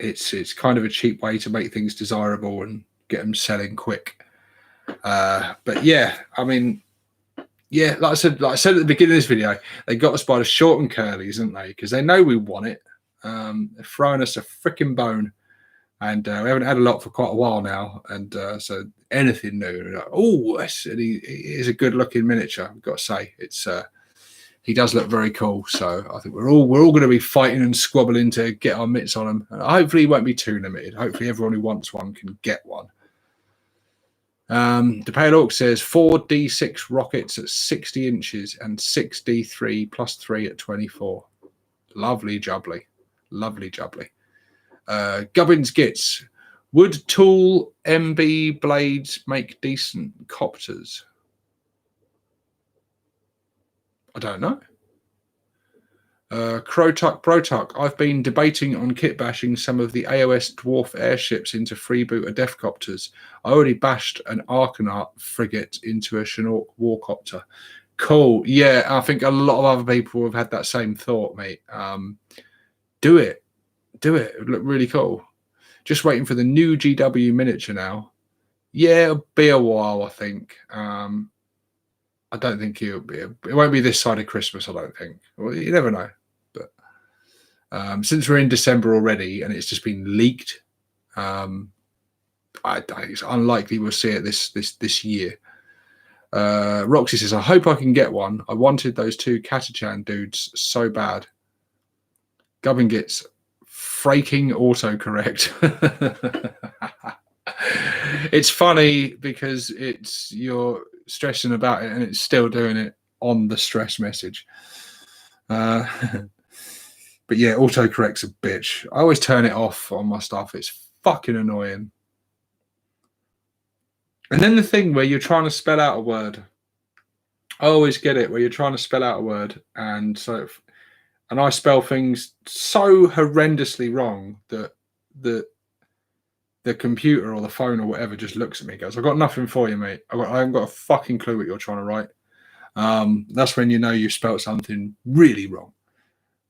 It's kind of a cheap way to make things desirable and get them selling quick. But yeah, I mean, yeah, like I said at the beginning of this video, they got us by the short and curlies, didn't they? Because they know we want it. They're throwing us a freaking bone. And we haven't had a lot for quite a while now, and so anything new, like, oh, he is a good-looking miniature. I've got to say, it's he does look very cool. So I think we're all going to be fighting and squabbling to get our mitts on him. And hopefully, he won't be too limited. Hopefully, everyone who wants one can get one. The Pale Orc says 4D6 rockets at 60 inches and 6D3 plus 3 at 24. Lovely jubbly, lovely jubbly. Gubbins Gits, would Tool MB blades make decent copters? I don't know. Crotuck Brotuck, I've been debating on kit bashing some of the AOS dwarf airships into freebooter defcopters. I already bashed an Gorkonaut frigate into a Chinook warcopter. Cool. Yeah, I think a lot of other people have had that same thought, mate. Do it. Do it. It would look really cool. Just waiting for the new GW miniature now. Yeah, it'll be a while, I think. I don't think it won't be this side of Christmas, I don't think. Well, you never know. But since we're in December already and it's just been leaked, it's unlikely we'll see it this year. Roxy says, I hope I can get one. I wanted those 2 Katachan dudes so bad. Gubbin gets freaking autocorrect. It's funny because you're stressing about it and it's still doing it on the stress message. But yeah, autocorrect's a bitch. I always turn it off on my stuff. It's fucking annoying. And then the thing where you're trying to spell out a word I always get it where you're trying to spell out a word, and I spell things so horrendously wrong that the computer or the phone or whatever just looks at me and goes, "I've got nothing for you, mate. I haven't got a fucking clue what you're trying to write." That's when you know you've spelt something really wrong.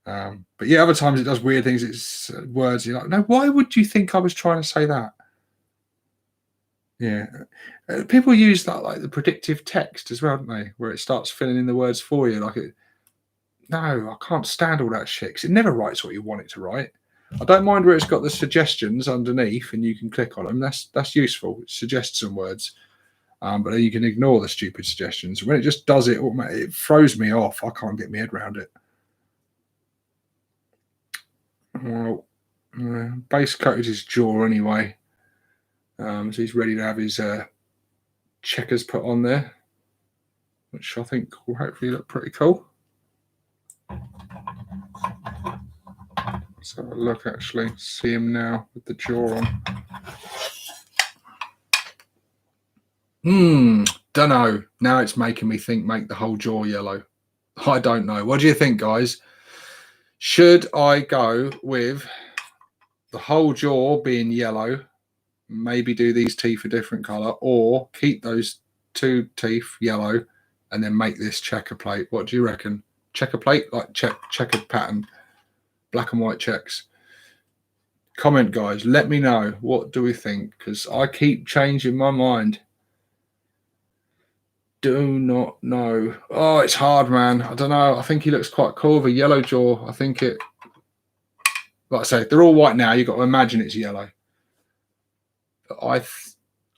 But yeah, other times it does weird things. It's words you're like, no, why would you think I was trying to say that? Yeah. People use that like the predictive text as well, don't they? Where it starts filling in the words for you. No, I can't stand all that shit because it never writes what you want it to write. I don't mind where it's got the suggestions underneath and you can click on them. That's useful. It suggests some words. But then you can ignore the stupid suggestions. When it just does it, it throws me off. I can't get my head around it. Well, base coated his jaw anyway. So he's ready to have his checkers put on there, which I think will hopefully look pretty cool. So look, actually, see him now with the jaw on. Don't know. Now it's making me think make the whole jaw yellow. I don't know. What do you think, guys? Should I go with the whole jaw being yellow, maybe do these teeth a different color, or keep those two teeth yellow and then make this checker plate? What do you reckon? Checker plate, like checkered pattern, black and white checks. Comment, guys. Let me know. What do we think? Because I keep changing my mind. Do not know. Oh, it's hard, man. I don't know. I think he looks quite cool with a yellow jaw. I think it, like I say, they're all white now. You've got to imagine it's yellow. But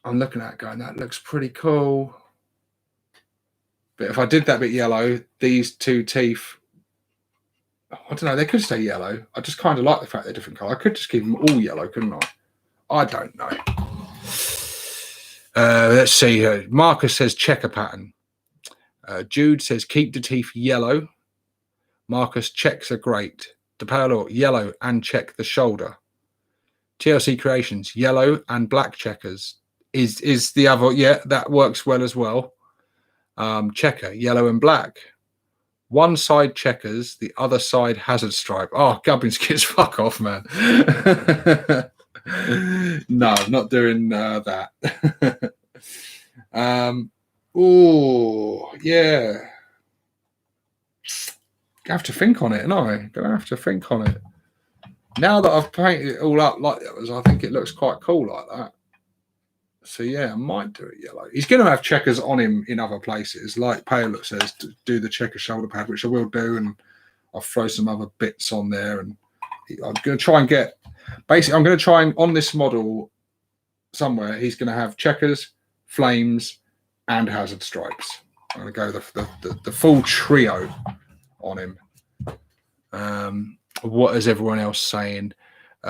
I'm looking at it going, that looks pretty cool. But if I did that bit yellow, these two teeth, I don't know, they could stay yellow. I just kind of like the fact they're different color. I could just keep them all yellow, couldn't I? I don't know. Let's see. Marcus says checker pattern. Jude says keep the teeth yellow. Marcus, checks are great. DePaolo, yellow and check the shoulder. TLC Creations, yellow and black checkers. Is the other, yeah, that works well as well. Checker, yellow and black. One side checkers, the other side hazard stripe. Oh, Gubbins kids, fuck off, man. No, I'm not doing that. Oh, yeah. I have to think on it, and I'm gonna have to think on it. Now that I've painted it all up like that, I think it looks quite cool like that. So yeah, I might do it yellow. He's going to have checkers on him in other places, like Paolo says, to do the checker shoulder pad, which I will do, and I'll throw some other bits on there. And I'm going to try and get, basically, I'm going to try and on this model somewhere, he's going to have checkers, flames, and hazard stripes. I'm going to go the full trio on him. What is everyone else saying?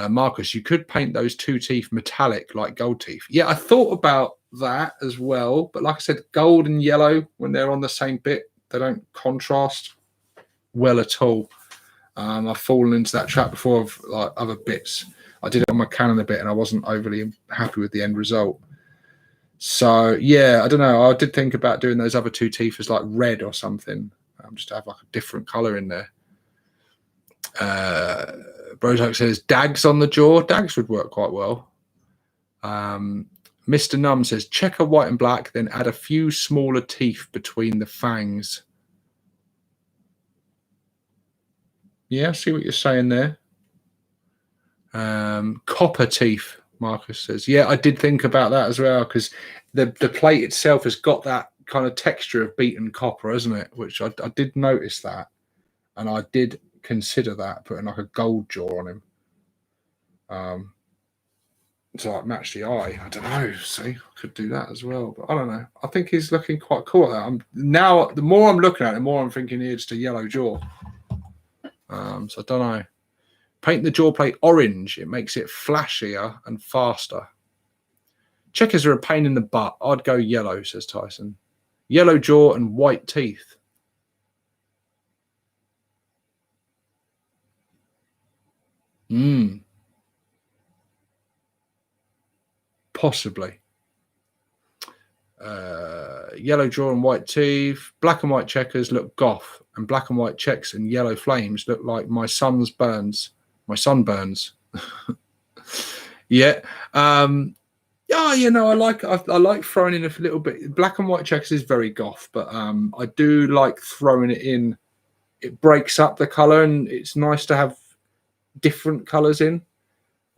Marcus, you could paint those two teeth metallic like gold teeth. Yeah, I thought about that as well. But like I said, gold and yellow, when they're on the same bit, they don't contrast well at all. I've fallen into that trap before of like other bits. I did it on my Canon a bit and I wasn't overly happy with the end result. So, yeah, I don't know. I did think about doing those other two teeth as like red or something. Just to have like a different color in there. Brotok says dags on the jaw. Dags would work quite well. Mr. Num says checker white and black, then add a few smaller teeth between the fangs. Yeah, see what you're saying there. Copper teeth, Marcus says. Yeah, I did think about that as well, because the plate itself has got that kind of texture of beaten copper, hasn't it? Which I did notice that, and I did consider that, putting like a gold jaw on him. To like match the eye. I don't know. See, I could do that as well, but I don't know. I think he's looking quite cool at that. Now, the more I'm looking at it, the more I'm thinking he's just a yellow jaw. So I don't know. Paint the jaw plate orange. It makes it flashier and faster. Checkers are a pain in the butt. I'd go yellow, says Tyson. Yellow jaw and white teeth. Possibly. Yellow jaw and white teeth. Black and white checkers look goth, and black and white checks and yellow flames look like my son's burns. My sunburns. Yeah. Yeah, you know, I like throwing in a little bit. Black and white checkers is very goth, but I do like throwing it in. It breaks up the color, and it's nice to have different colors in.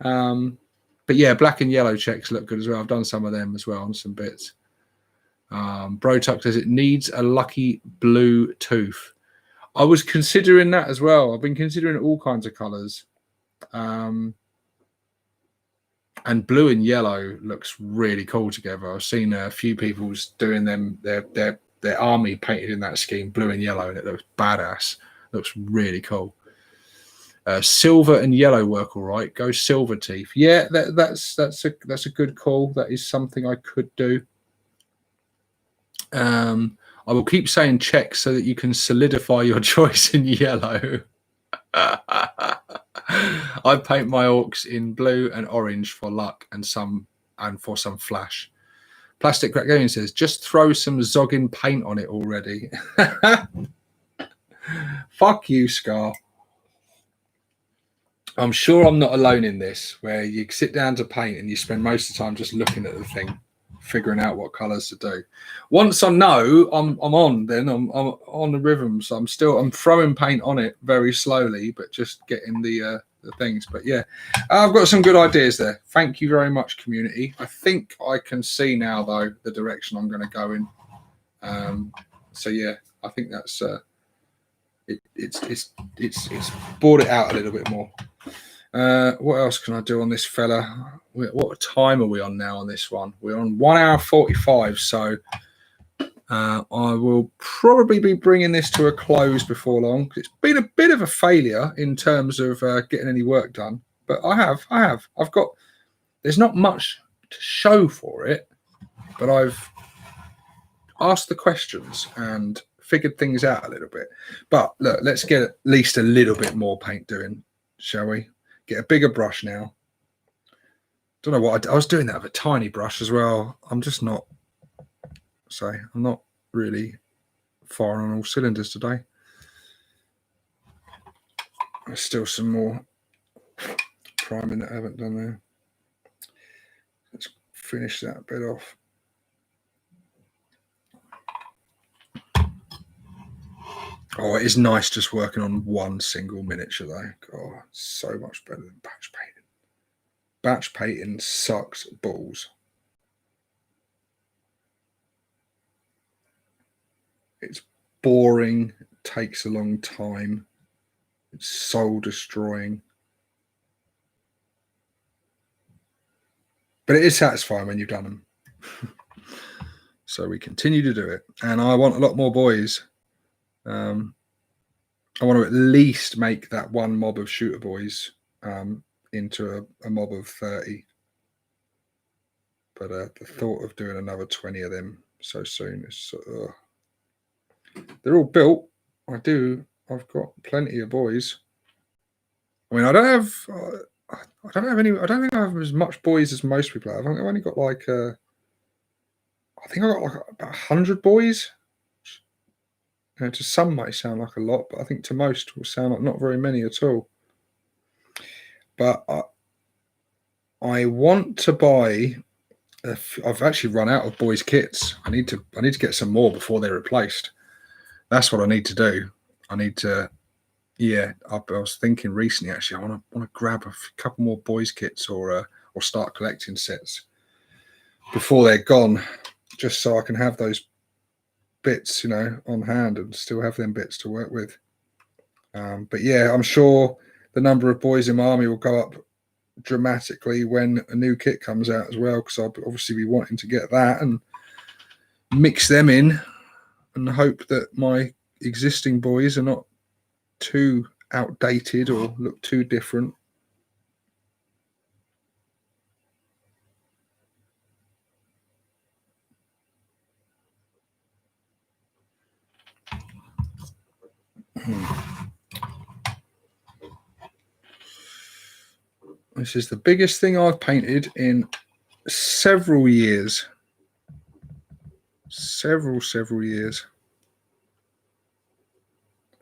But yeah, black and yellow checks look good as well. I've done some of them as well on some bits. Brotuck says it needs a lucky blue tooth. I was considering that as well. I've been considering all kinds of colors. And blue and yellow looks really cool together. I've seen a few people doing them, their army painted in that scheme, blue and yellow, and it looks badass. Looks really cool. Silver and yellow work all right. Go silver teeth. Yeah, that's a good call. That is something I could do. I will keep saying check so that you can solidify your choice in yellow. I paint my orcs in blue and orange for luck and for some flash. Plastic Crack Gaming says, just throw some Zoggin paint on it already. Fuck you, Scar. I'm sure I'm not alone in this, where you sit down to paint and you spend most of the time just looking at the thing, figuring out what colours to do. Once I know, I'm on. Then I'm on the rhythm. So I'm throwing paint on it very slowly, but just getting the things. But yeah, I've got some good ideas there. Thank you very much, community. I think I can see now though the direction I'm going to go in. So yeah, I think that's it's brought it out a little bit more. What else can I do on this fella? What time are we on now on this one? We're on 1 hour 45, so I will probably be bringing this to a close before long. It's been a bit of a failure in terms of getting any work done, but I've got, there's not much to show for it, but I've asked the questions and figured things out a little bit. But look, let's get at least a little bit more paint doing, shall we? Get a bigger brush now. Don't know what I was doing that with a tiny brush as well. I'm not really firing on all cylinders today. There's still some more priming that I haven't done there. Let's finish that bit off. Oh, it is nice just working on one single miniature though. Oh, so much better than batch painting. Batch painting sucks balls. It's boring, takes a long time, it's soul destroying. But it is satisfying when you've done them. So we continue to do it. And I want a lot more boys. I want to at least make that one mob of shooter boys into a mob of 30. But the thought of doing another 20 of them so soon is they're all built. I've got plenty of boys. I mean, I don't think I have as much boys as most people have. I've only got like I think I got like about 100 boys. You know, to some might sound like a lot, but I think to most will sound like not very many at all. But I want to buy. I've actually run out of boys' kits. I need to get some more before they're replaced. That's what I need to do. I need to. Yeah, I was thinking recently. Actually, I want to grab a couple more boys' kits or start collecting sets before they're gone, just so I can have those bits, you know, on hand and still have them bits to work with. But yeah, I'm sure the number of boys in my army will go up dramatically when a new kit comes out as well, because I'll obviously be wanting to get that and mix them in and hope that my existing boys are not too outdated or look too different. This is the biggest thing I've painted in several years. Several years.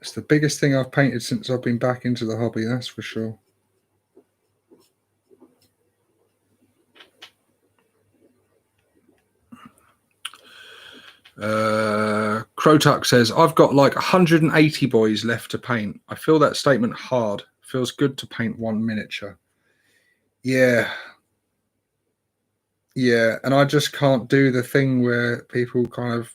It's the biggest thing I've painted since I've been back into the hobby, that's for sure. Crotuck says, I've got like 180 boys left to paint. I feel that statement hard. Feels good to paint one miniature. Yeah. Yeah, and I just can't do the thing where people kind of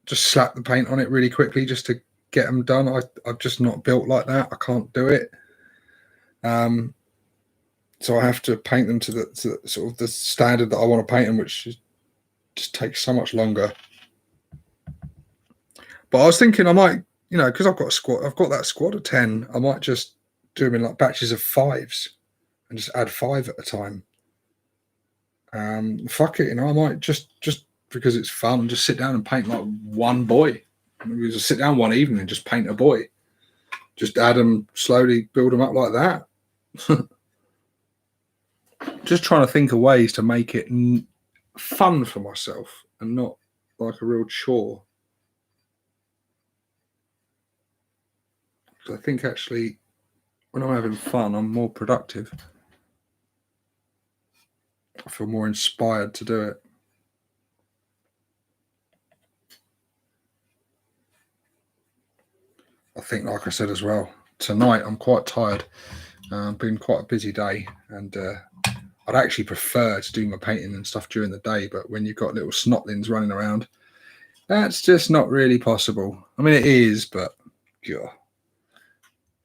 just slap the paint on it really quickly just to get them done. I'm just not built like that. I can't do it. So I have to paint them to the sort of the standard that I want to paint them, which just takes so much longer. But I was thinking I might, you know, because I've got that squad of 10, I might just do them in like batches of 5s and just add 5 at a time. Fuck it, you know, I might just because it's fun, just sit down and paint like one boy. Maybe just sit down one evening and just paint a boy. Just add them slowly, build them up like that. Just trying to think of ways to make it fun for myself and not like a real chore. Because I think actually when I'm having fun, I'm more productive. I feel more inspired to do it. I think, like I said as well, tonight I'm quite tired. Been quite a busy day, and I'd actually prefer to do my painting and stuff during the day, but when you've got little snotlings running around, that's just not really possible. I mean, it is, but yeah,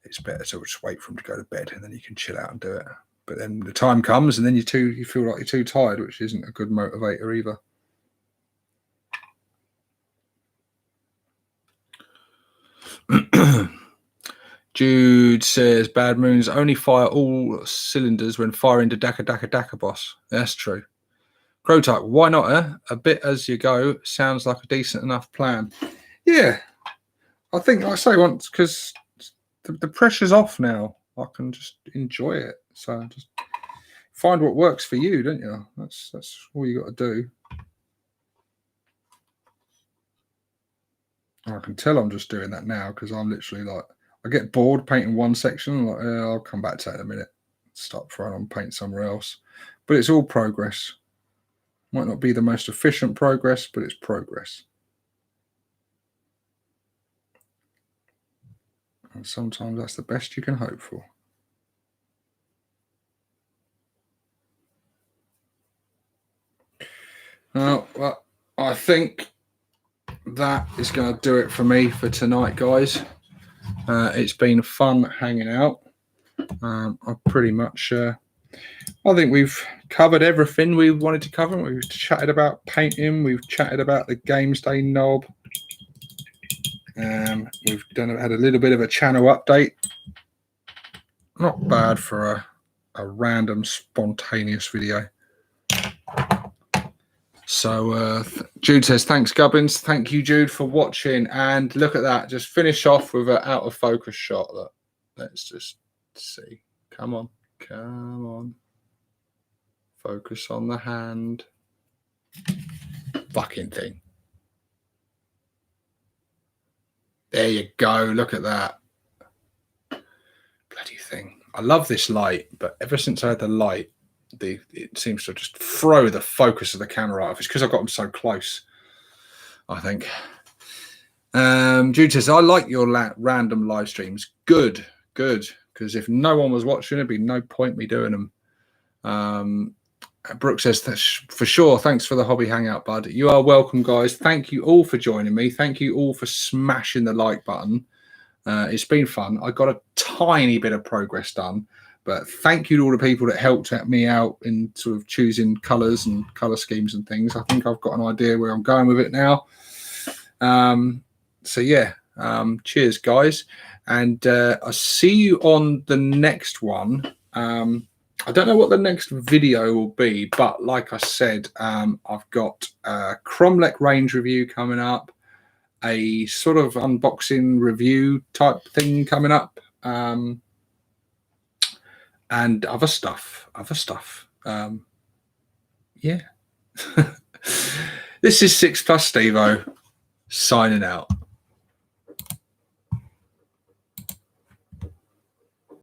it's better to just wait for them to go to bed and then you can chill out and do it. But then the time comes and then you feel like you're too tired, which isn't a good motivator either. Jude says, Bad Moons only fire all cylinders when firing to Daka boss. That's true. Crotuck, why not? A bit as you go sounds like a decent enough plan. Yeah, I think, like I say, once, because the pressure's off now, I can just enjoy it. So just find what works for you, don't you? That's all you got to do. I can tell I'm just doing that now because I'm literally like, I get bored painting one section, like, I'll come back to that in a minute. Stop throwing on paint somewhere else. But it's all progress. Might not be the most efficient progress, but it's progress. And sometimes that's the best you can hope for. Well, I think that is going to do it for me for tonight, guys. It's been fun hanging out. I pretty much, I think we've covered everything we wanted to cover. We've chatted about painting. We've chatted about the Games Day knob. We've had a little bit of a channel update. Not bad for a random, spontaneous video. So Jude says, thanks, Gubbins. Thank you, Jude, for watching. And look at that. Just finish off with an out of focus shot. Look, let's just see. Come on. Come on. Focus on the hand. Fucking thing. There you go. Look at that. Bloody thing. I love this light, but ever since I had the light, it seems to just throw the focus of the camera off. It's because I've got them so close, I think. Jude says, I like your random live streams. Good. Because if no one was watching, there'd be no point me doing them. Brooke says, for sure, thanks for the hobby hangout, bud. You are welcome, guys. Thank you all for joining me. Thank you all for smashing the like button. It's been fun. I got a tiny bit of progress done, but thank you to all the people that helped me out in sort of choosing colours and colour schemes and things. I think I've got an idea where I'm going with it now. So yeah, cheers, guys. And I'll see you on the next one. I don't know what the next video will be, but like I said, I've got a Cromlech range review coming up, a sort of unboxing review type thing coming up, and other stuff. Yeah. This is 6 Plus Stevo signing out.